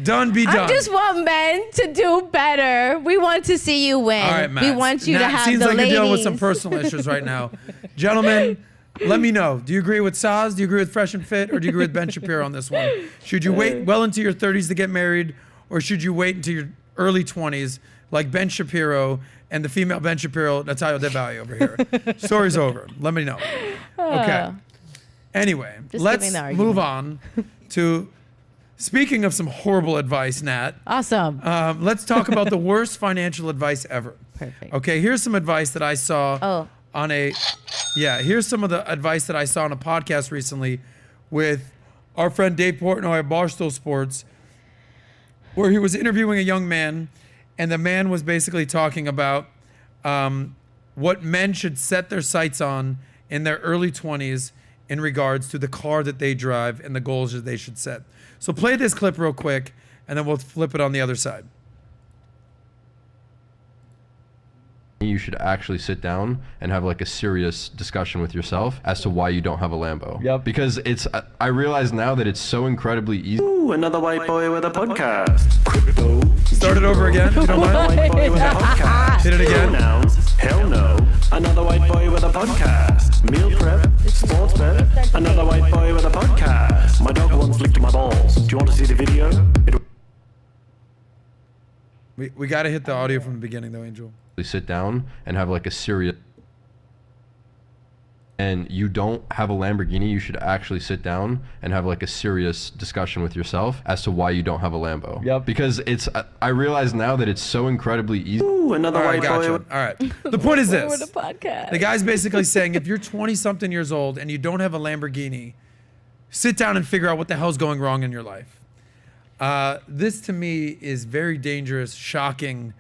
done be done. I just want men to do better. We want to see you win. All right, Matt. We want you to Nat, have seems the like ladies. you're dealing with some personal issues right now. Gentlemen, let me know. Do you agree with Sos? Do you agree with Fresh and Fit? Or do you agree with Ben Shapiro on this one? Should you wait well into your 30s to get married? Or should you wait into your early 20s like Ben Shapiro and the female Ben Shapiro, Natalia Devalli over here? Story's over. Let me know. Okay. Anyway, Just let's giving the argument. move on to, speaking of some horrible advice, Nat. Awesome. Let's talk about the worst financial advice ever. Perfect. Okay, here's some advice that I saw on a, here's some of the advice that I saw on a podcast recently with our friend Dave Portnoy at Barstool Sports, where he was interviewing a young man, and the man was basically talking about what men should set their sights on in their early 20s in regards to the car that they drive and the goals that they should set. So play this clip real quick, and then we'll flip it on the other side. You should actually sit down and have like a serious discussion with yourself as to why you don't have a Lambo. Yep. Because I realize now that it's so incredibly easy. Ooh, another white boy with a podcast. Crypto. Start it over again, if you don't mind. White boy with a podcast. Hit it again. Pronouns. Hell no. Another white boy with a podcast. Meal prep. Sports bet. Another white boy with a podcast. My dog once licked my balls. Do you want to see the video? We got to hit the audio from the beginning, though, Angel. Sit down and have like a serious. And you don't have a Lamborghini, you should actually sit down and have like a serious discussion with yourself as to why you don't have a Lambo. Yep. Because I realize now that it's so incredibly easy. Ooh, another All right, white gotcha. boy. All right. The point is With this. a podcast. The guy's basically saying if you're 20-something years old and you don't have a Lamborghini, sit down and figure out what the hell's going wrong in your life. This, to me, is very dangerous, shocking,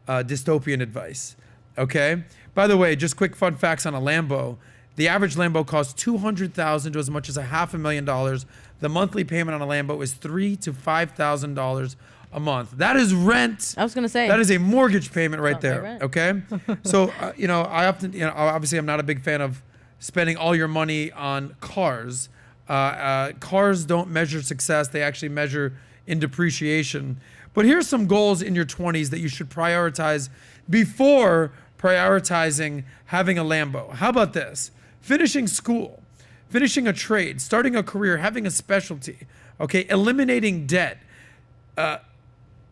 dystopian advice. Okay? By the way, just quick fun facts on a Lambo. The average Lambo costs $200,000 to as much as $500,000. The monthly payment on a Lambo is $3,000 to $5,000 a month. That is rent. I was gonna say that is a mortgage payment right Sounds like there. rent. Okay, so I often, obviously I'm not a big fan of spending all your money on cars. Cars don't measure success; they actually measure in depreciation. But here's some goals in your 20s that you should prioritize before prioritizing having a Lambo. How about this? Finishing school, finishing a trade, starting a career, having a specialty, okay? Eliminating debt,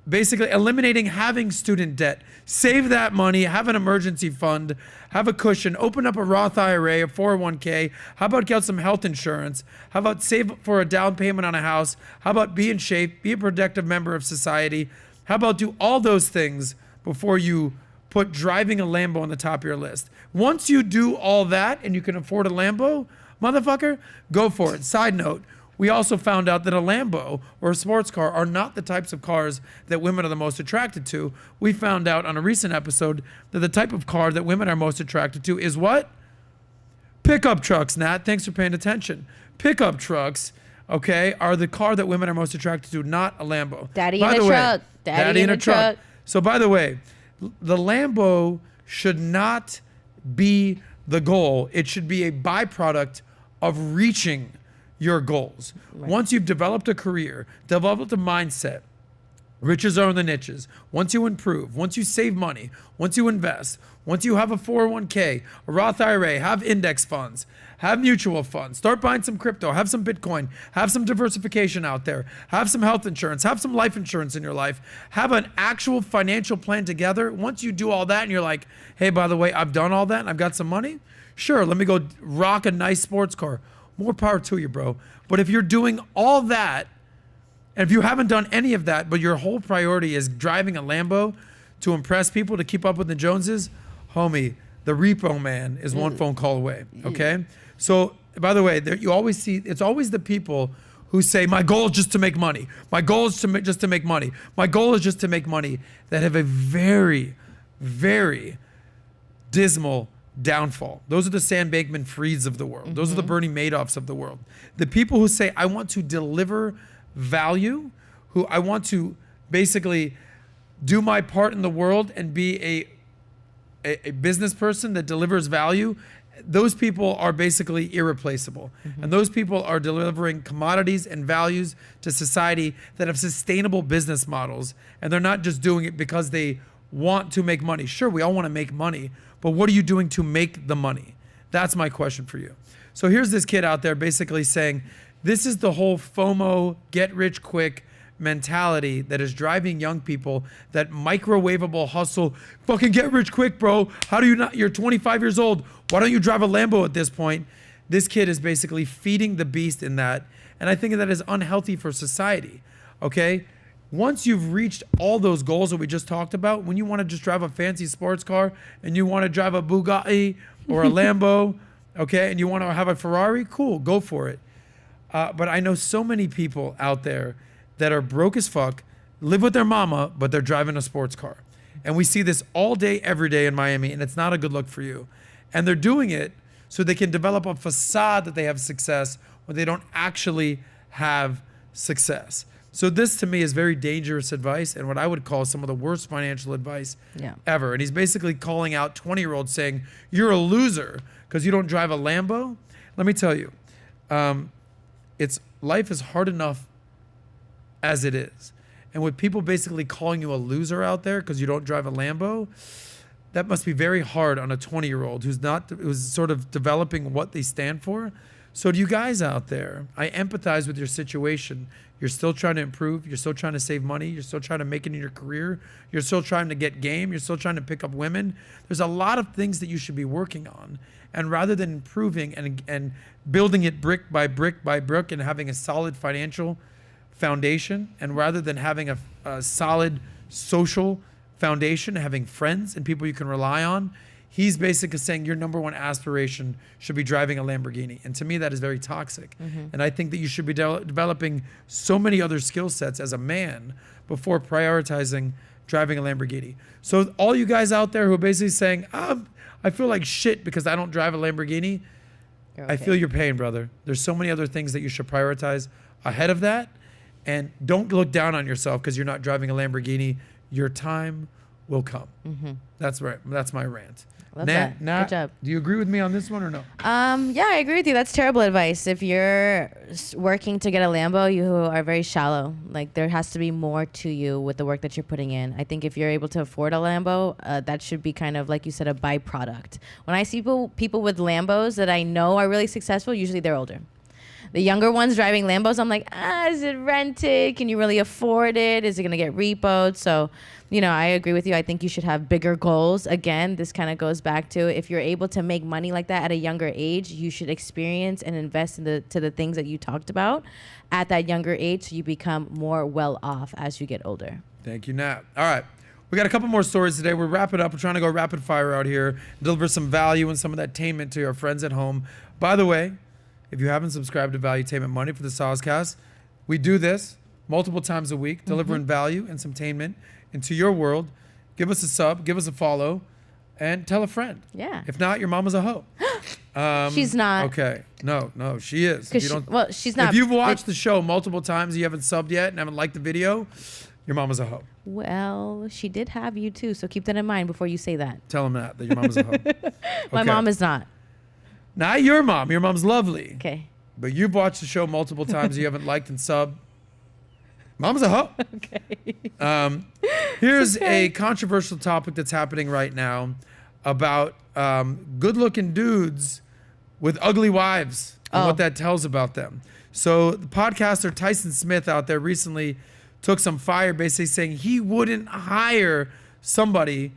basically eliminating having student debt. Save that money, have an emergency fund, have a cushion, open up a Roth IRA, a 401k. How about get some health insurance? How about save for a down payment on a house? How about be in shape, be a productive member of society? How about do all those things before you put driving a Lambo on the top of your list? Once you do all that and you can afford a Lambo, motherfucker, go for it. Side note, we also found out that a Lambo or a sports car are not the types of cars that women are the most attracted to. We found out on a recent episode that the type of car that women are most attracted to is what? Pickup trucks, Nat. Thanks for paying attention. Pickup trucks, okay, are the car that women are most attracted to, not a Lambo. Daddy in a truck. Daddy in a truck. So by the way, the Lambo should not be the goal. It should be a byproduct of reaching your goals. Right. Once you've developed a career, developed a mindset, riches are in the niches. Once you improve, once you save money, once you invest, once you have a 401k, a Roth IRA, have index funds, have mutual funds, start buying some crypto, have some Bitcoin, have some diversification out there, have some health insurance, have some life insurance in your life, have an actual financial plan together. Once you do all that and you're like, hey, by the way, I've done all that and I've got some money, sure, let me go rock a nice sports car. More power to you, bro. But if you're doing all that, and if you haven't done any of that, but your whole priority is driving a Lambo to impress people, to keep up with the Joneses, homie, the repo man is one phone call away, okay? So, by the way, you always see, it's always the people who say, my goal is just to make money. My goal is just to make money. My goal is just to make money, that have a very, very dismal downfall. Those are the Sam Bankman-Frieds of the world. Those are the Bernie Madoffs of the world. The people who say, I want to deliver value, who I want to basically do my part in the world and be a business person that delivers value, those people are basically irreplaceable. And those people are delivering commodities and values to society that have sustainable business models. And they're not just doing it because they want to make money. Sure, we all want to make money, but what are you doing to make the money? That's my question for you. So here's this kid out there basically saying, this is the whole FOMO, get rich quick mentality that is driving young people, that microwavable hustle, fucking get rich quick, bro. How do you not, you're 25 years old. Why don't you drive a Lambo at this point? This kid is basically feeding the beast in that. And I think that is unhealthy for society, okay? Once you've reached all those goals that we just talked about, when you want to just drive a fancy sports car and you want to drive a Bugatti or a Lambo, okay, and you want to have a Ferrari, cool, go for it. But I know so many people out there that are broke as fuck, live with their mama, but they're driving a sports car. And we see this all day, every day in Miami, and it's not a good look for you. And they're doing it so they can develop a facade that they have success when they don't actually have success. So this to me is very dangerous advice and what I would call some of the worst financial advice ever. And he's basically calling out 20-year-olds saying, you're a loser because you don't drive a Lambo. Let me tell you, life is hard enough as it is. And with people basically calling you a loser out there because you don't drive a Lambo, that must be very hard on a 20-year-old who's sort of developing what they stand for. So to you guys out there, I empathize with your situation. You're still trying to improve. You're still trying to save money. You're still trying to make it in your career. You're still trying to get game. You're still trying to pick up women. There's a lot of things that you should be working on. And rather than improving and building it brick by brick by brick and having a solid financial foundation, and rather than having a solid social foundation, having friends and people you can rely on, he's basically saying your number one aspiration should be driving a Lamborghini. And to me, that is very toxic. And I think that you should be developing so many other skill sets as a man before prioritizing driving a Lamborghini. So all you guys out there who are basically saying, I feel like shit because I don't drive a Lamborghini, I feel your pain, brother. There's so many other things that you should prioritize ahead of that. And don't look down on yourself because you're not driving a Lamborghini. Your time will come. That's right. That's my rant. Love that. Good job. Do you agree with me on this one or no? Yeah, I agree with you. That's terrible advice. If you're working to get a Lambo, you are very shallow. Like, there has to be more to you with the work that you're putting in. I think if you're able to afford a Lambo, that should be kind of, like you said, a byproduct. When I see people with Lambos that I know are really successful, usually they're older. The younger ones driving Lambos, I'm like, is it rented? Can you really afford it? Is it going to get repoed? So, I agree with you. I think you should have bigger goals. Again, this kind of goes back to if you're able to make money like that at a younger age, you should experience and invest in the things that you talked about at that younger age so you become more well off as you get older. Thank you, Nat. All right. We got a couple more stories today. We're wrapping up. We're trying to go rapid fire out here, deliver some value and some of that tainment to your friends at home. By the way, if you haven't subscribed to Valuetainment Money for the SOSCAST, we do this multiple times a week, delivering value and some tainment into your world. Give us a sub, give us a follow, and tell a friend. Yeah. If not, your mama's a hoe. She's not. Okay. No, she is. She's not. If you've watched the show multiple times and you haven't subbed yet and haven't liked the video, your mama's a hoe. Well, she did have you too, so keep that in mind before you say that. Tell him that your mama's a hoe. My mom is not. Not your mom. Your mom's lovely. Okay. But you've watched the show multiple times. You haven't liked and subbed. Mom's a hoe. Okay. Here's a controversial topic that's happening right now about good-looking dudes with ugly wives and what that tells about them. So the podcaster Tyson Smith out there recently took some fire basically saying he wouldn't hire somebody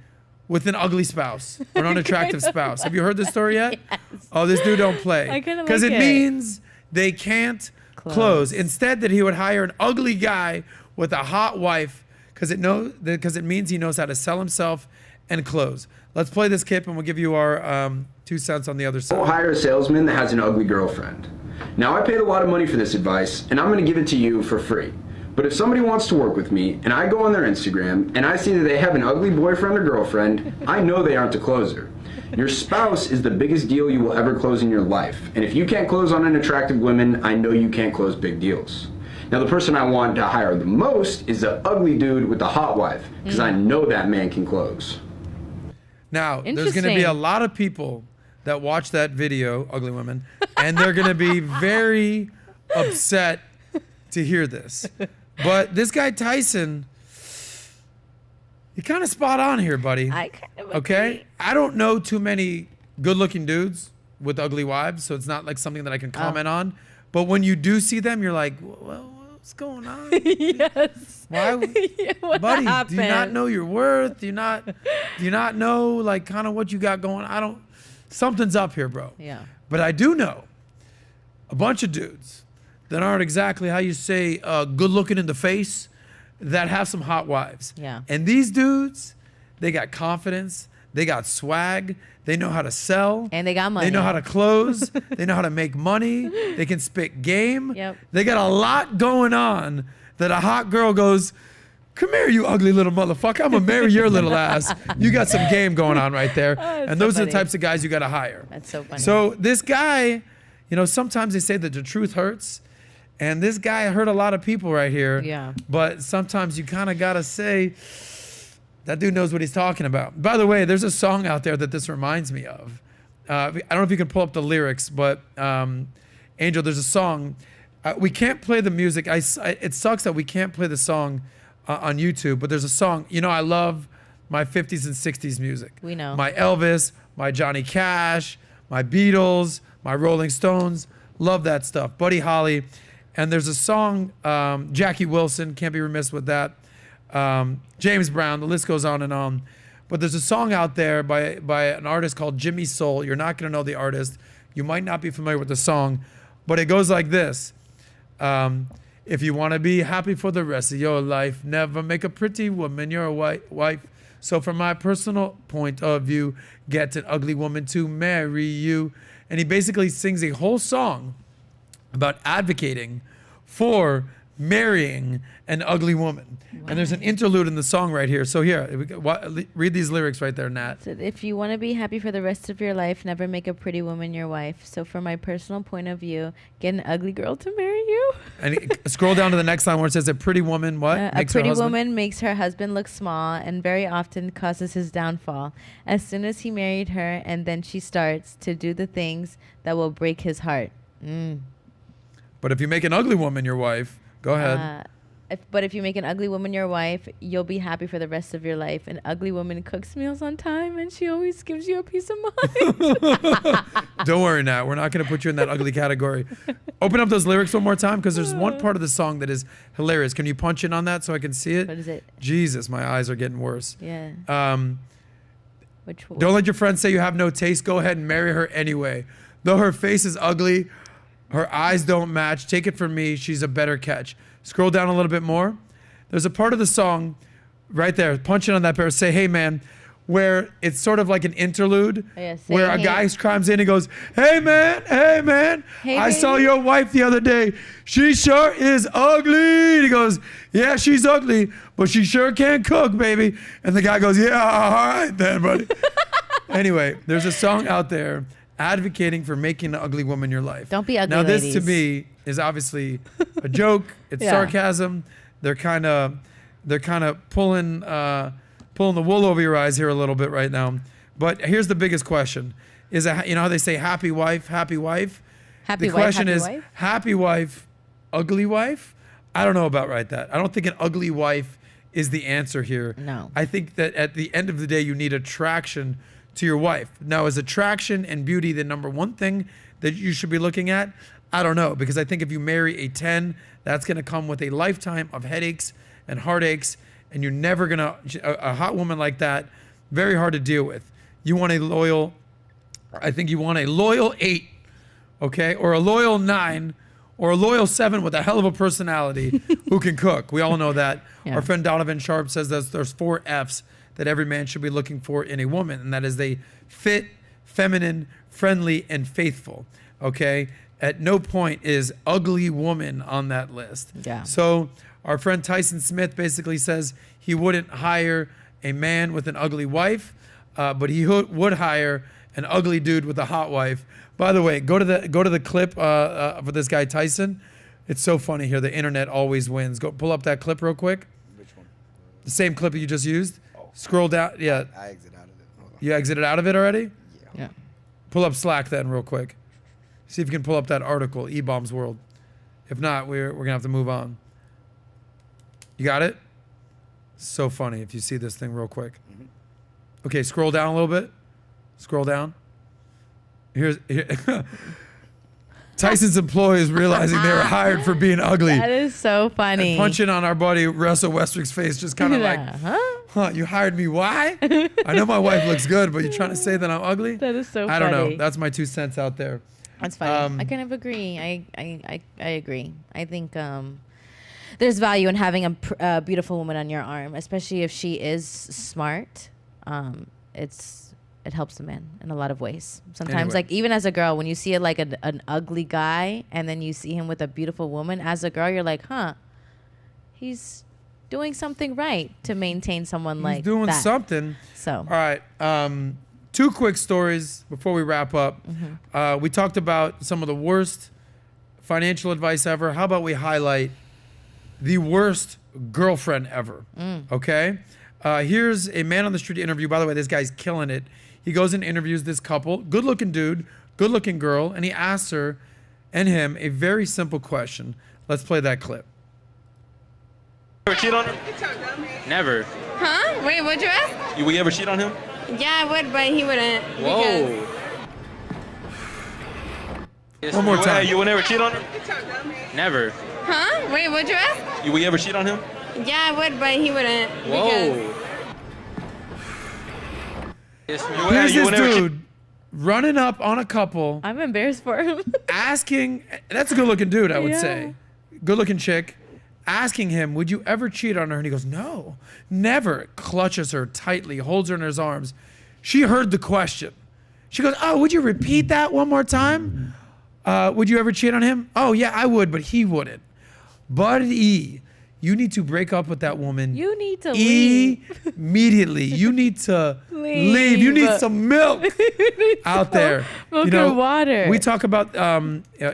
with an ugly spouse or an unattractive spouse. Have you heard this story yet? Yes. Oh, this dude don't play. I kind of Because like it means they can't close. Instead, that he would hire an ugly guy with a hot wife because it means he knows how to sell himself and close. Let's play this clip and we'll give you our 2 cents on the other side. Don't hire a salesman that has an ugly girlfriend. Now, I paid a lot of money for this advice, and I'm going to give it to you for free. But if somebody wants to work with me, and I go on their Instagram, and I see that they have an ugly boyfriend or girlfriend, I know they aren't a closer. Your spouse is the biggest deal you will ever close in your life. And if you can't close on unattractive women, I know you can't close big deals. Now, the person I want to hire the most is the ugly dude with the hot wife, because I know that man can close. Now, there's going to be a lot of people that watch that video, ugly women, and they're going to be very upset to hear this. But this guy Tyson, you're kind of spot on here, buddy. I kind of okay? I don't know too many good-looking dudes with ugly wives, so it's not like something that I can comment on. But when you do see them, you're like, well, what's going on? Yes. Why, What buddy? happened? Do you not know your worth? Do you not know like kind of what you got going? Something's up here, bro. Yeah. But I do know a bunch of dudes that aren't exactly how you say good looking in the face, that have some hot wives. Yeah. And these dudes, they got confidence, they got swag, they know how to sell, And they got money. they know how to close, they know how to make money, they can spit game. Yep. They got a lot going on that a hot girl goes, come here, you ugly little motherfucker. I'm gonna marry your little ass. You got some game going on right there. that's And so those are the funny. types of guys you gotta hire. That's so funny. So this guy, sometimes they say that the truth hurts. And this guy hurt a lot of people right here. Yeah. But sometimes you kind of got to say, that dude knows what he's talking about. By the way, there's a song out there that this reminds me of. I don't know if you can pull up the lyrics, but Angel, there's a song. We can't play the music. It sucks that we can't play the song on YouTube, but there's a song. I love my 50s and 60s music. We know. My Elvis, my Johnny Cash, my Beatles, my Rolling Stones. Love that stuff. Buddy Holly. And there's a song, Jackie Wilson, can't be remiss with that. James Brown, the list goes on and on. But there's a song out there by an artist called Jimmy Soul. You're not going to know the artist. You might not be familiar with the song, but it goes like this. If you want to be happy for the rest of your life, never make a pretty woman your wife. So from my personal point of view, get an ugly woman to marry you. And he basically sings a whole song about advocating for marrying an ugly woman. Wow. And there's an interlude in the song right here. So here, read these lyrics right there, Nat. So if you want to be happy for the rest of your life, never make a pretty woman your wife. So from my personal point of view, get an ugly girl to marry you. And scroll down to the next line where it says a pretty woman, what? A pretty woman makes her husband look small and very often causes his downfall. As soon as he married her, and then she starts to do the things that will break his heart. But if you make an ugly woman your wife, go ahead. But if you make an ugly woman your wife, you'll be happy for the rest of your life. An ugly woman cooks meals on time, and she always gives you a peace of mind. Don't worry, Nat. We're not going to put you in that ugly category. Open up those lyrics one more time, because there's one part of the song that is hilarious. Can you punch in on that so I can see it? What is it? Jesus, my eyes are getting worse. Yeah. Which one? Don't let your friends say you have no taste. Go ahead and marry her anyway. Though her face is ugly, her eyes don't match. Take it from me, she's a better catch. Scroll down a little bit more. There's a part of the song right there. Punch in on that part. Say, hey, man, where it's sort of like an interlude where a guy comes in and goes, hey, man, Hey, I saw your wife the other day. She sure is ugly. He goes, yeah, she's ugly, but she sure can cook, baby. And the guy goes, yeah, all right then, buddy. Anyway, there's a song out there advocating for making an ugly woman your life. Don't be ugly, Now, this ladies. to me is obviously a joke. It's sarcasm. They're kind of pulling the wool over your eyes here a little bit right now. But here's the biggest question: is how they say happy wife, happy wife. Happy the wife, question happy is wife? happy wife, ugly wife. I don't know about that. I don't think an ugly wife is the answer here. No. I think that at the end of the day, you need attraction to your wife. Now, is attraction and beauty the number one thing that you should be looking at? I don't know, because I think if you marry a 10, that's going to come with a lifetime of headaches and heartaches, and you're never going to, a hot woman like that, very hard to deal with. You want a loyal 8, okay, or a loyal 9, or a loyal 7 with a hell of a personality who can cook. We all know that. Yeah. Our friend Donovan Sharp says that there's 4 F's that every man should be looking for in a woman, and that is they fit, feminine, friendly, and faithful. Okay? At no point is ugly woman on that list. Yeah. So our friend Tyson Smith basically says he wouldn't hire a man with an ugly wife, but he would hire an ugly dude with a hot wife. By the way, go to the clip for this guy Tyson. It's so funny here. The internet always wins. Go pull up that clip real quick. Which one? The same clip you just used. Scroll down. Yeah. I exit out of it. Hold on. You exited out of it already? Yeah. Pull up Slack then real quick. See if you can pull up that article, E-Bombs World. If not, we're going to have to move on. You got it? So funny if you see this thing real quick. Okay, scroll down a little bit. Scroll down. Tyson's employees realizing they were hired for being ugly. That is so funny. And punching on our buddy Russell Westbrook's face, just kind of like, huh? You hired me? Why? I know my wife looks good, but you're trying to say that I'm ugly? That is so funny. I don't know. That's my 2 cents out there. That's funny. I kind of agree. I agree. I think there's value in having a beautiful woman on your arm, especially if she is smart. It helps the man in a lot of ways. Sometimes, Anyway. like even as a girl, when you see like an ugly guy and then you see him with a beautiful woman, as a girl, you're like, huh, he's doing something right to maintain someone like that. He's doing something. So, all right. 2 quick stories before we wrap up. We talked about some of the worst financial advice ever. How about we highlight the worst girlfriend ever? Okay. Here's a man on the street interview. By the way, this guy's killing it. He goes and interviews this couple, good looking dude, good looking girl, and he asks her and him a very simple question. Let's play that clip. Ever cheat on him? Never. Huh? Wait, what'd you ask? Will you ever cheat on him? Yeah, I would, but he wouldn't. Whoa. One more time. You will never cheat on him? Never. Huh? Wait, what'd you ask? Will you ever cheat on him? Yeah, I would, but he wouldn't. Whoa. Here's this dude running up on a couple. I'm embarrassed for him. Asking, that's a good looking dude, I would Yeah. say. Good looking chick. Asking him, would you ever cheat on her? And he goes, no, never. Clutches her tightly, holds her in his arms. She heard the question. She goes, oh, would you repeat that one more time? Would you ever cheat on him? Oh, yeah, I would, but he wouldn't. Buddy, you need to break up with that woman. You need to leave. Immediately. You need to leave. You need some milk out there. Milk and water. We talk about,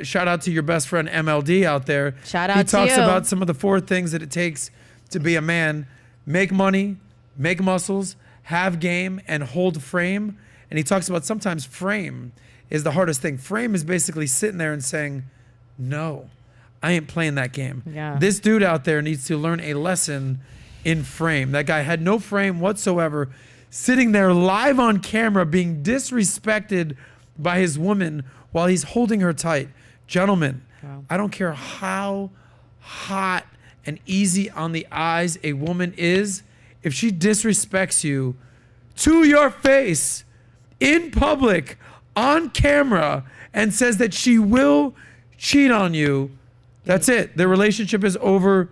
shout out to your best friend MLD out there. Shout out He to talks you. about some of the 4 things that it takes to be a man. Make money, make muscles, have game, and hold frame. And he talks about sometimes frame is the hardest thing. Frame is basically sitting there and saying, no, I ain't playing that game. Yeah. This dude out there needs to learn a lesson in frame. That guy had no frame whatsoever, sitting there live on camera being disrespected by his woman while he's holding her tight. Gentlemen, I don't care how hot and easy on the eyes a woman is, if she disrespects you to your face in public on camera and says that she will cheat on you, that's it. The relationship is over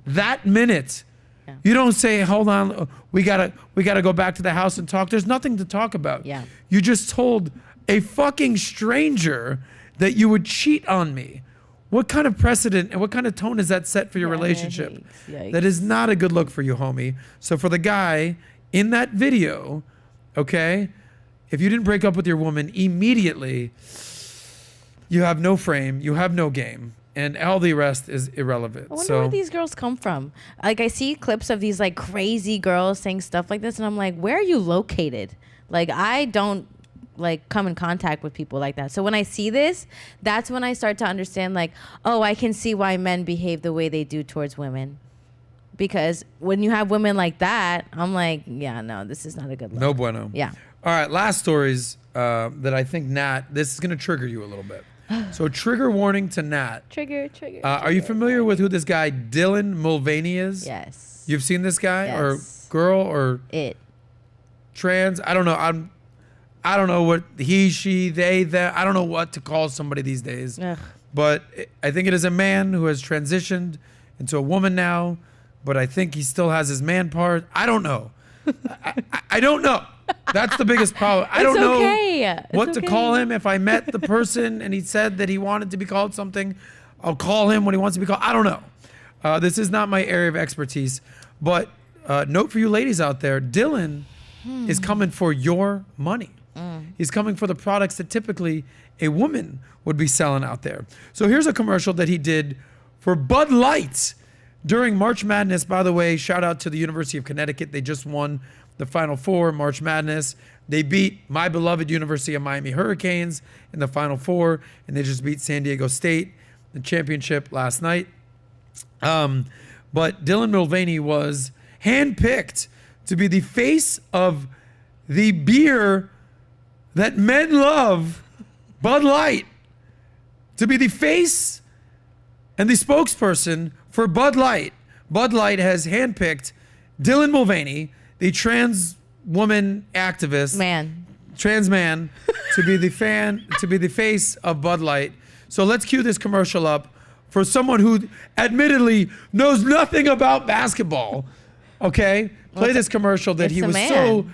that minute. Yeah. You don't say, hold on, we gotta go back to the house and talk. There's nothing to talk about. Yeah. You just told a fucking stranger that you would cheat on me. What kind of precedent and what kind of tone is that set for your relationship? Yikes. That is not a good look for you, homie. So for the guy in that video, okay, if you didn't break up with your woman immediately, you have no frame, you have no game. And all the rest is irrelevant. I wonder where these girls come from. Like, I see clips of these like crazy girls saying stuff like this, and I'm like, where are you located? Like, I don't like come in contact with people like that. So when I see this, that's when I start to understand, like, oh, I can see why men behave the way they do towards women. Because when you have women like that, I'm like, yeah, no, this is not a good look. No bueno. Yeah. All right, last stories that I think Nat, this is going to trigger you a little bit. So trigger warning to Nat. Trigger. Are you familiar with who this guy Dylan Mulvaney is? Yes. You've seen this guy Yes. or girl or it trans? I don't know. I don't know what he, she, they, them. I don't know what to call somebody these days. Ugh. But I think it is a man who has transitioned into a woman now. But I think he still has his man part. I don't know. I don't know. That's the biggest problem. I don't know what to call him. If I met the person and he said that he wanted to be called something, I'll call him when he wants to be called. I don't know. This is not my area of expertise. But note for you ladies out there, Dylan is coming for your money. He's coming for the products that typically a woman would be selling out there. So here's a commercial that he did for Bud Light during March Madness. By the way, shout out to the University of Connecticut. They just won the Final Four, March Madness. They beat my beloved University of Miami Hurricanes in the Final Four, and they just beat San Diego State in the championship last night. But Dylan Mulvaney was handpicked to be the face of the beer that men love Bud Light to be the face and the spokesperson for Bud Light. Bud Light has handpicked Dylan Mulvaney, the trans woman activist, trans man, to be the face of Bud Light. So let's cue this commercial up for someone who admittedly knows nothing about basketball. Okay, play this commercial that he was so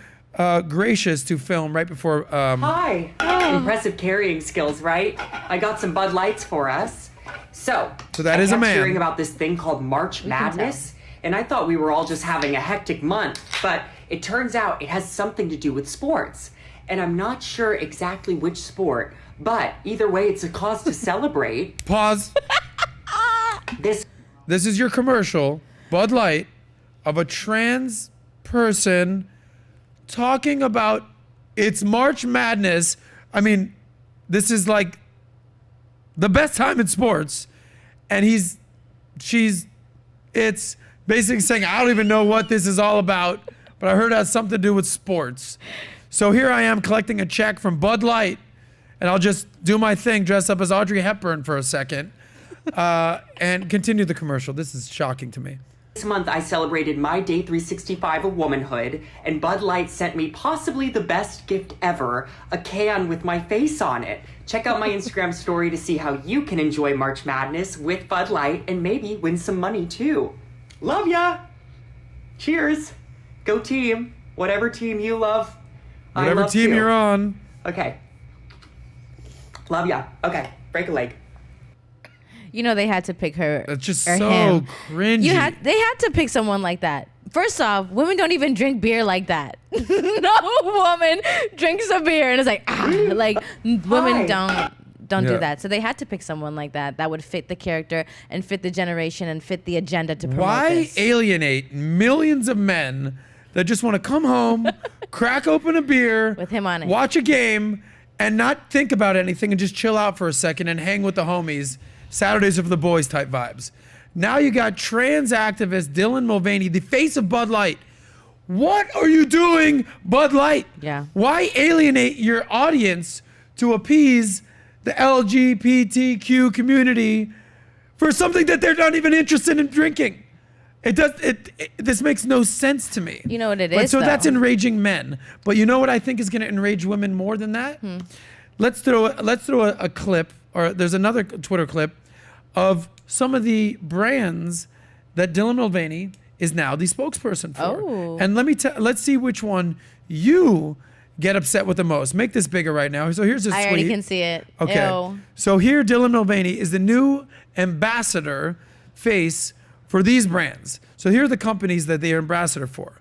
gracious to film right before. Hi. Impressive carrying skills, right? I got some Bud Lights for us. So that is a man. I kept hearing about this thing called March Madness, and I thought we were all just having a hectic month, but it turns out it has something to do with sports. And I'm not sure exactly which sport, but either way, it's a cause to celebrate. Pause. This is your commercial, Bud Light, of a trans person talking about it's March Madness. I mean, this is like the best time in sports. And it's basically saying, I don't even know what this is all about, but I heard it has something to do with sports. So here I am collecting a check from Bud Light, and I'll just do my thing, dress up as Audrey Hepburn for a second, and continue the commercial. This is shocking to me. This month, I celebrated my day 365 of womanhood, and Bud Light sent me possibly the best gift ever, a can with my face on it. Check out my Instagram story to see how you can enjoy March Madness with Bud Light and maybe win some money too. Love ya! Cheers! Go team! Whatever team you love. Whatever team you're on. Okay. Love ya. Okay. Break a leg. You know they had to pick her. That's just or so him. cringy. They had to pick someone like that. First off, women don't even drink beer like that. No woman drinks a beer and is like, women don't do that. So they had to pick someone like that would fit the character and fit the generation and fit the agenda to promote this. Why alienate millions of men that just want to come home, crack open a beer, with him on it, watch a game, and not think about anything and just chill out for a second and hang with the homies? Saturdays are for the boys type vibes. Now you got trans activist Dylan Mulvaney, the face of Bud Light. What are you doing, Bud Light? Yeah. Why alienate your audience to appease the LGBTQ community for something that they're not even interested in drinking? This makes no sense to me. You know what it But is, so though? that's enraging men. But you know what I think is going to enrage women more than that? Let's throw a clip, or there's another Twitter clip of some of the brands that Dylan Mulvaney is now the spokesperson for. Oh. And let's see which one you get upset with the most. Make this bigger right now. So here's his tweet. I already can see it. Okay. Ew. So here Dylan Mulvaney is the new ambassador face for these brands. So here are the companies that they are ambassador for: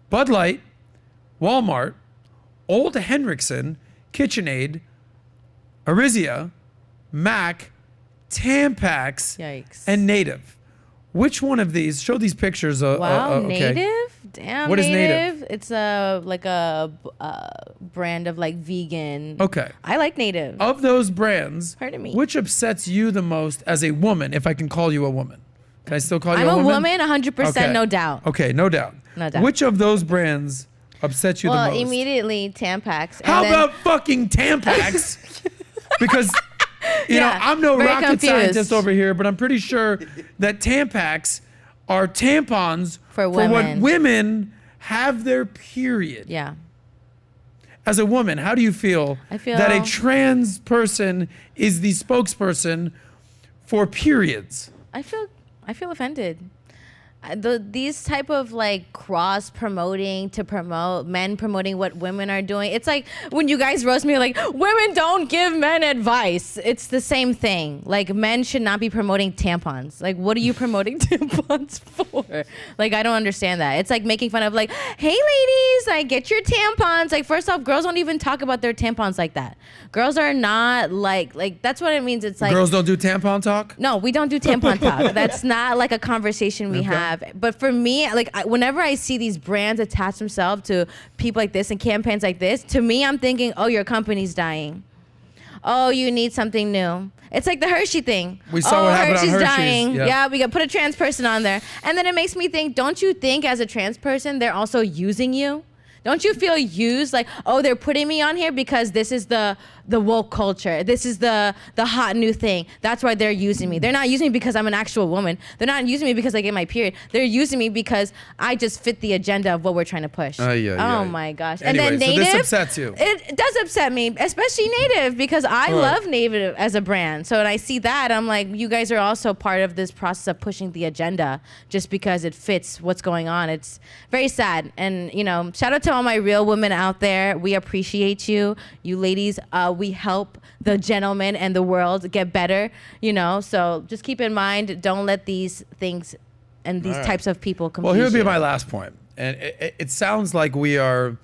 Bud Light, Walmart, Old Henriksen, KitchenAid, Arizia, Mac, Tampax, and Native. Which one of these? Show these pictures. Wow, okay. Native? Damn, What is Native? Native? It's a brand of like vegan. Okay. I like Native. Of those brands, Pardon me. which upsets you the most as a woman, if I can call you a woman? Can I still call you I'm a a woman? 100%, Okay. no doubt. Okay, no doubt. No doubt. Which of those brands upsets you the Well, most? immediately Tampax. and How then- about fucking Tampax? Because, you know, Yeah, I'm no very rocket confused. scientist over here, but I'm pretty sure that Tampax are tampons For when women. women have their period. Yeah. As a woman, how do you feel, I feel- that a trans person is the spokesperson for periods? I feel offended. These type of like cross promoting to promote men promoting what women are doing. It's like when you guys roast me like women don't give men advice. It's the same thing. Like men should not be promoting tampons. Like what are you promoting tampons for? Like I don't understand that. It's like making fun of like, hey ladies, like get your tampons. Like first off, girls don't even talk about their tampons like that. Girls are not like that's what it means. It's like Girls don't do tampon talk? no, we don't do tampon talk. That's not like a conversation we have. But for me, like whenever I see these brands attach themselves to people like this and campaigns like this, to me, I'm thinking, oh, your company's dying. Oh, you need something new. It's like the Hershey thing. We saw what happened on Hershey's Hershey's. dying. Yeah. Yeah, we got put a trans person on there. And then it makes me think, don't you think as a trans person, they're also using you? Don't you feel used? Like, oh, they're putting me on here because this is the the woke culture. This is the hot new thing. That's why they're using me. They're not using me because I'm an actual woman. They're not using me because I get my period. They're using me because I just fit the agenda of what we're trying to push. Oh my gosh. Anyway, and then Native. So this upsets you. It does upset me, especially Native, because I love Native as a brand. So when I see that, I'm like, you guys are also part of this process of pushing the agenda just because it fits what's going on. It's very sad. And, you know, shout out to all my real women out there. We appreciate you. You ladies, we help the gentlemen and the world get better, you know. So just keep in mind, don't let these things and these types of people confuse Well, here would be you. my last point. And it sounds like we are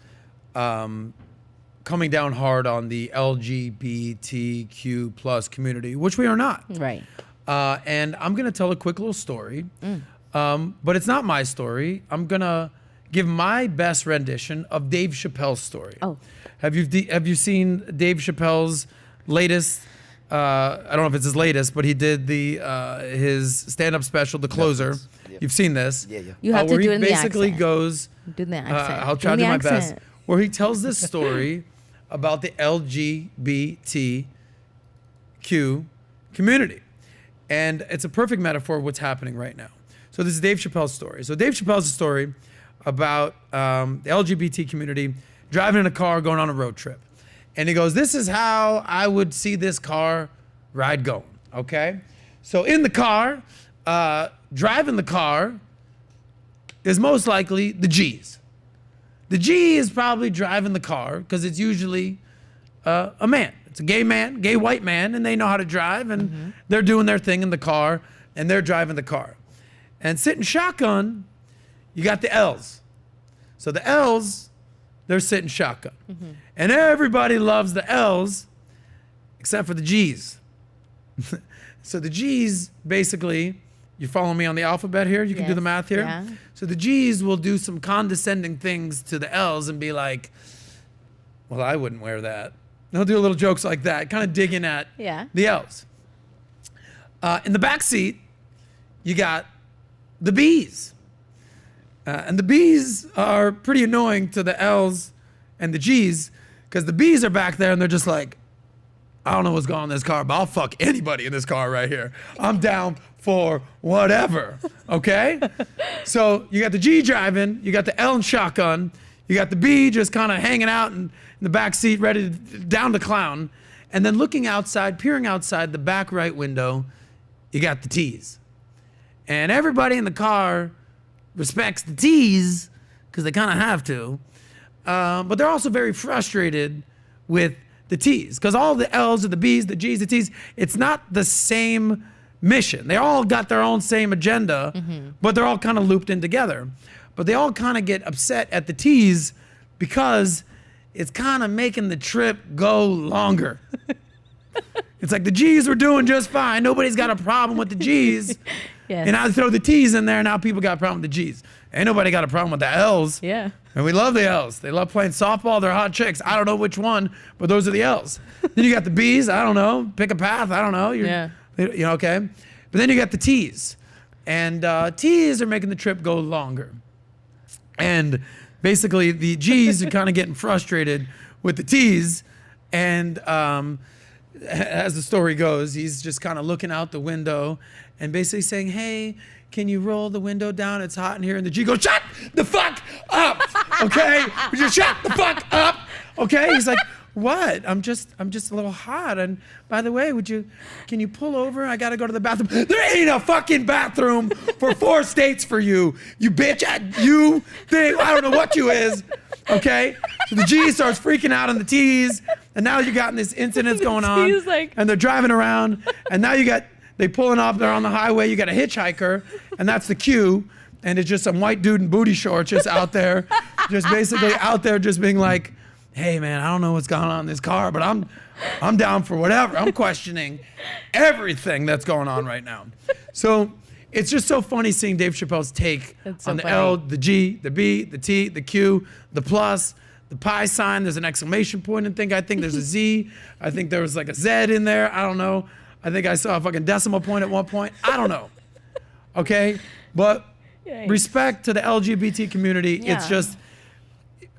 coming down hard on the LGBTQ plus community, which we are not. Right. And I'm going to tell a quick little story. But it's not my story. I'm going to give my best rendition of Dave Chappelle's story. Oh. Have you seen Dave Chappelle's latest? I don't know if it's his latest, but he did his stand-up special, The Closer. You've seen this. Yeah. You have to do it in the accent. Where he basically goes, Do the accent. I'll try to do my best, accent. where he tells this story about the LGBTQ community. And it's a perfect metaphor of what's happening right now. So this is Dave Chappelle's story. So Dave Chappelle's story about the LGBT community driving in a car going on a road trip. And he goes, this is how I would see this car ride going, okay? So in the car, driving the car is most likely the G's. The G is probably driving the car because it's usually a man. It's a gay man, gay white man, and they know how to drive, and they're doing their thing in the car, and they're driving the car. And sitting shotgun, you got the L's. So the L's, they're sitting shotgun. And everybody loves the L's except for the G's. So the G's, basically, you follow me on the alphabet here? You can do the math here? Yeah. So the G's will do some condescending things to the L's and be like, well, I wouldn't wear that. They'll do little jokes like that, kind of digging at the L's. In the back seat, you got the B's. And the B's are pretty annoying to the L's and the G's because the B's are back there and they're just like, I don't know what's going on in this car, but I'll fuck anybody in this car right here. I'm down for whatever, okay? So you got the G driving, you got the L in shotgun, you got the B just kind of hanging out in the back seat, ready to down to clown. And then looking outside, peering outside the back right window, you got the T's. And everybody in the car respects the T's because they kind of have to. But they're also very frustrated with the T's because all the L's, the B's, the G's, the T's, it's not the same mission. They all got their own same agenda, but they're all kind of looped in together. But they all kind of get upset at the T's because it's kind of making the trip go longer. It's like the G's were doing just fine. Nobody's got a problem with the G's. Yes. And I throw the T's in there, and now people got a problem with the G's. Ain't nobody got a problem with the L's. Yeah. And we love the L's. They love playing softball. They're hot chicks. I don't know which one, but those are the L's. Then you got the B's. I don't know. Pick a path. I don't know. You know, okay? But then you got the T's. And T's are making the trip go longer. And basically, the G's are kind of getting frustrated with the T's. And as the story goes, he's just kind of looking out the window and basically saying, hey, can you roll the window down? It's hot in here. And the G goes, shut the fuck up, okay? Would you shut the fuck up, okay? He's like, what? I'm just a little hot. And by the way, can you pull over? I gotta go to the bathroom. There ain't a fucking bathroom for 4 states for you, you bitch. You thing, I don't know what you is, okay? So the G starts freaking out on the T's, and now you got this incident's going on, and they're driving around, and now they pulling up, they're on the highway, you got a hitchhiker, and that's the Q, and it's just some white dude in booty shorts just out there, just basically out there just being like, hey man, I don't know what's going on in this car, but I'm down for whatever. I'm questioning everything that's going on right now. So it's just so funny seeing Dave Chappelle's take on the L, the G, the B, the T, the Q, the plus, the pi sign. There's an exclamation point and thing. I think there's a Z. I think there was like a Z in there. I don't know. I think I saw a fucking decimal point at one point. I don't know. Okay? But respect to the LGBT community. Yeah. It's just,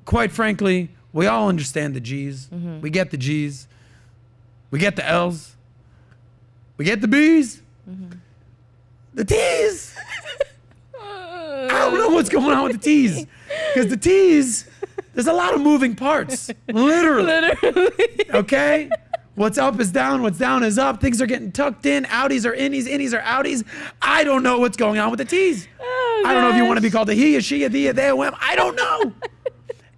quite frankly, we all understand the G's. We get the G's. We get the L's. We get the B's. The T's. I don't know what's going on with the T's. Because the T's, there's a lot of moving parts. Literally. Okay? What's up is down, what's down is up. Things are getting tucked in. Outies are innies, innies are outies. I don't know what's going on with the T's. Oh, I don't know if you want to be called a he, a she, a thee, a they, a them. I don't know.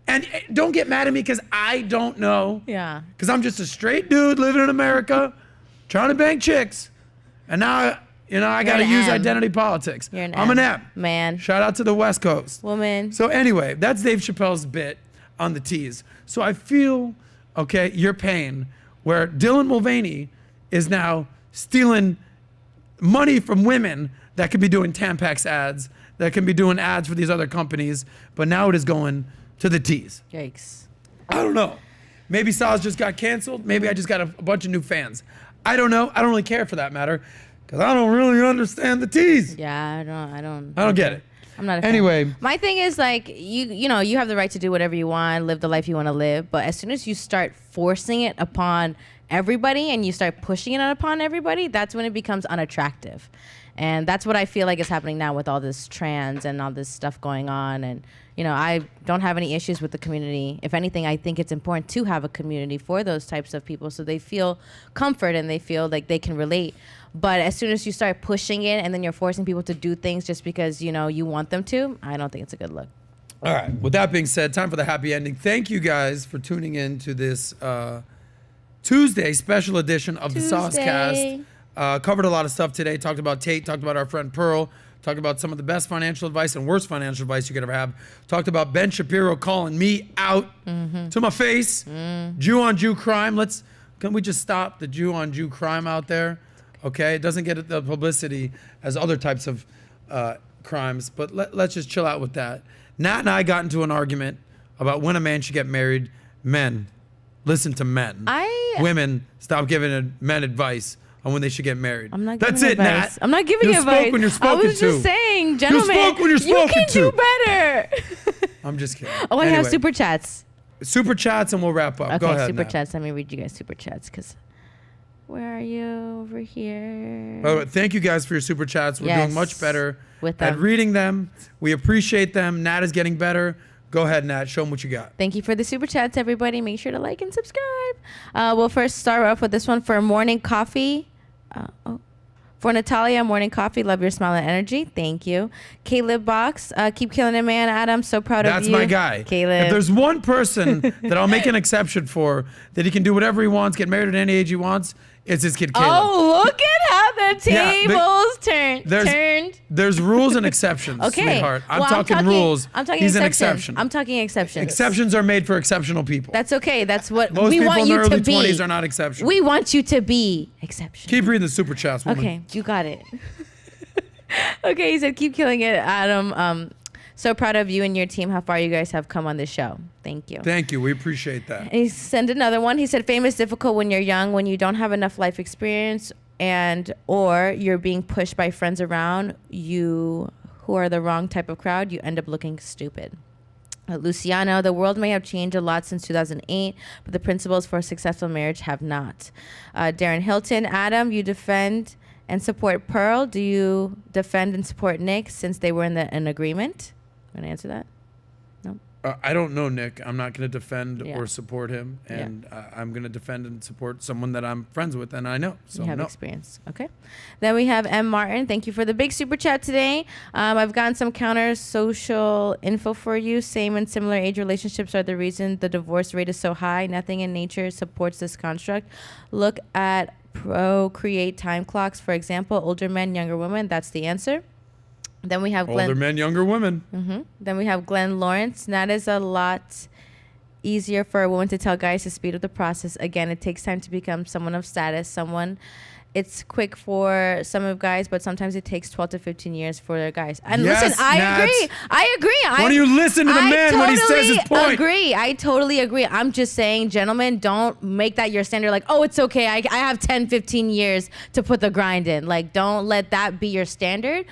And don't get mad at me because I don't know. Yeah. Because I'm just a straight dude living in America, trying to bang chicks. And now, I got to use identity politics. You're an I'm an M. Man. Shout out to the West Coast. Woman. So anyway, that's Dave Chappelle's bit on the T's. So I feel, okay, your pain, where Dylan Mulvaney is now stealing money from women that could be doing Tampax ads, that can be doing ads for these other companies, but now it is going to the T's. Yikes. I don't know. Maybe Sos just got canceled. Maybe I just got a bunch of new fans. I don't know. I don't really care for that matter because I don't really understand the T's. Yeah, I don't get it. I'm not a fan. Anyway. My thing is like, you have the right to do whatever you want, live the life you want to live. But as soon as you start forcing it upon everybody and you start pushing it upon everybody, that's when it becomes unattractive. And that's what I feel like is happening now with all this trans and all this stuff going on. And, I don't have any issues with the community. If anything, I think it's important to have a community for those types of people so they feel comfort and they feel like they can relate. But as soon as you start pushing it and then you're forcing people to do things just because, you want them to, I don't think it's a good look. All right. With that being said, time for the happy ending. Thank you guys for tuning in to this Tuesday special edition of the SOSCAST. Covered a lot of stuff today. Talked about Tate. Talked about our friend Pearl. Talked about some of the best financial advice and worst financial advice you could ever have. Talked about Ben Shapiro calling me out to my face. Jew on Jew crime. Can we just stop the Jew on Jew crime out there? Okay, it doesn't get the publicity as other types of crimes, but let's just chill out with that. Nat and I got into an argument about when a man should get married. Men, listen to men. Women, stop giving men advice on when they should get married. I'm not giving That's it, advice. Nat. I'm not giving you advice. Spoke when you're spoken I was to. just saying, gentlemen, You spoke when you're spoken you can to. do better. I'm just kidding. Oh, I have Anyway, super chats. Super chats and we'll wrap up. Okay, Go ahead, super Nat. chats. Let me read you guys super chats because where are you over here? By the way, thank you guys for your super chats. We're doing much better with at them. reading them. We appreciate them. Nat is getting better. Go ahead, Nat. Show them what you got. Thank you for the super chats, everybody. Make sure to like and subscribe. We'll first start off with this one for morning coffee. For Natalia, morning coffee. Love your smile and energy. Thank you. Caleb Box. Keep killing it, man. Adam, so proud of you. That's my guy. Caleb. If there's one person that I'll make an exception for, that he can do whatever he wants, get married at any age he wants, it's his kid Caleb. Oh, look at how the tables turned. There's rules and exceptions, Okay. sweetheart. I'm Well, talking rules. I'm talking He's an exceptions. exception. I'm talking exceptions. Exceptions are made for exceptional people. That's okay. That's what Most we people want in you their to early be. 20s are not exceptional. We want you to be exceptional. Keep reading the super chats, woman. Okay, you got it. Okay, he said, keep killing it, Adam. So proud of you and your team, how far you guys have come on this show. Thank you. Thank you. We appreciate that. And he sent another one. He said, fame is difficult when you're young, when you don't have enough life experience or you're being pushed by friends around you who are the wrong type of crowd, you end up looking stupid. Luciano, the world may have changed a lot since 2008, but the principles for a successful marriage have not. Darren Hilton, Adam, you defend and support Pearl. Do you defend and support Nick since they were in an agreement? I'm going to answer that. No. I don't know Nick. I'm not going to defend or support him, and I'm going to defend and support someone that I'm friends with and I know. So you have no. experience. Okay. Then we have M. Martin. Thank you for the big super chat today. I've gotten some counter social info for you. Same and similar age relationships are the reason the divorce rate is so high. Nothing in nature supports this construct. Look at procreate time clocks, for example. Older men, younger women. That's the answer. Then we have Glenn. Older men, younger women. Mm-hmm. Then we have Glenn Lawrence. That is a lot easier for a woman to tell guys to speed up the process. Again, it takes time to become someone of status. It's quick for some of guys, but sometimes it takes 12 to 15 years for their guys. And listen, I agree. Why don't you listen to the man when he says his point? I totally agree. I'm just saying, gentlemen, don't make that your standard. Like, oh, it's okay. I have 10, 15 years to put the grind in. Like, don't let that be your standard.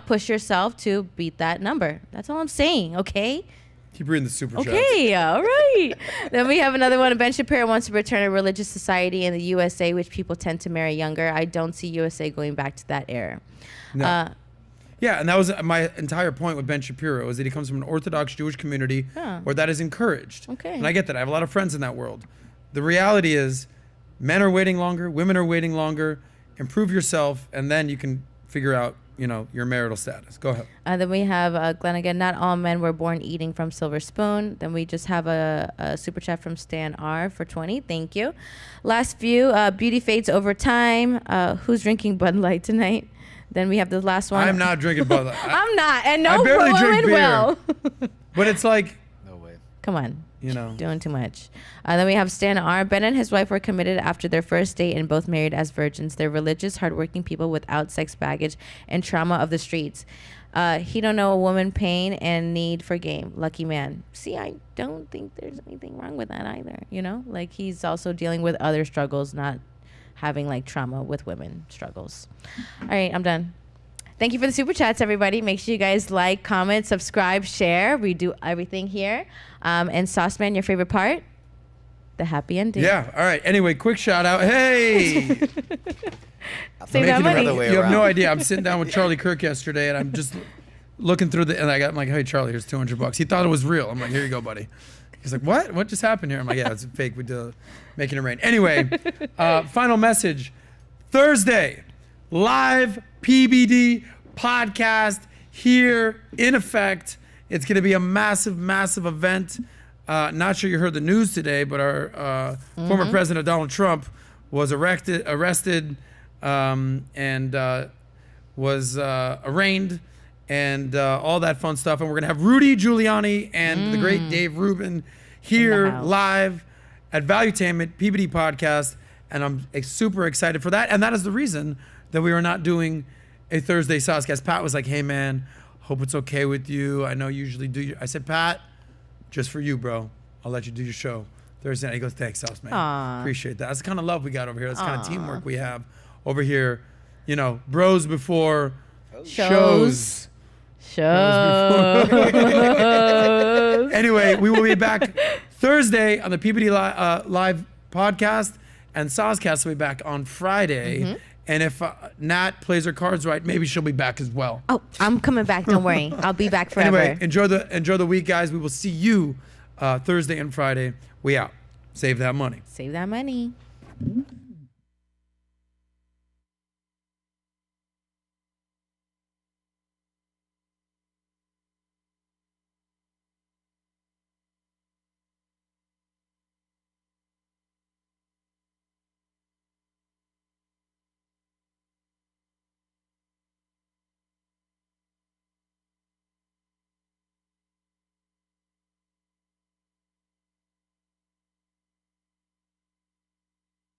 Push yourself to beat that number. That's all I'm saying, okay? Keep reading the super chats. Okay, all right. Then we have another one. Ben Shapiro wants to return a religious society in the USA, which people tend to marry younger. I don't see USA going back to that era. No. Yeah, and that was my entire point with Ben Shapiro, is that he comes from an Orthodox Jewish community where that is encouraged. Okay. And I get that. I have a lot of friends in that world. The reality is men are waiting longer, women are waiting longer. Improve yourself, and then you can figure out, your marital status. Go ahead. Then we have Glenn again. Not all men were born eating from silver spoon. Then we just have a super chat from Stan R for 20. Thank you. Last few. Beauty fades over time. Who's drinking Bud Light tonight? Then we have the last one. I'm not drinking Bud Light. I'm not, and no I barely drink woman beer. will. But it's like, Come on. Doing too much. Then we have Stan R. Ben and his wife were committed after their first date and both married as virgins. They're religious, hardworking people without sex baggage and trauma of the streets. He don't know a woman pain and need for game. Lucky man. See, I don't think there's anything wrong with that either. Like he's also dealing with other struggles, not having like trauma with women struggles. All right, I'm done. Thank you for the super chats, everybody. Make sure you guys like, comment, subscribe, share. We do everything here. And Sauceman, your favorite part? The happy ending. Yeah. All right. Anyway, quick shout out. Hey. Save that money. You have no idea. I'm sitting down with Charlie Kirk yesterday, and I'm just looking through and I'm like, hey, Charlie, here's $200. He thought it was real. I'm like, here you go, buddy. He's like, what? What just happened here? I'm like, yeah, it's fake. We do making it rain. Anyway, final message. Thursday, live PBD podcast here in effect. It's going to be a massive, massive event. Not sure you heard the news today, but our former president Donald Trump was arrested, and was arraigned, and all that fun stuff. And we're going to have Rudy Giuliani and the great Dave Rubin here live at Valuetainment PBD podcast. And I'm super excited for that. And that is the reason that we are not doing a Thursday SOSCAST. Pat was like, hey, man, hope it's okay with you. I know you usually do I said, Pat, just for you, bro. I'll let you do your show Thursday night. He goes, thanks, Sos, man. Aww. Appreciate that. That's the kind of love we got over here. That's the kind of teamwork we have over here. Bros before shows. Anyway, we will be back Thursday on the PBD live podcast, and SOSCAST will be back on Friday. And if Nat plays her cards right, maybe she'll be back as well. Oh, I'm coming back. Don't worry. I'll be back forever. Anyway, enjoy the week, guys. We will see you Thursday and Friday. We out. Save that money. Save that money.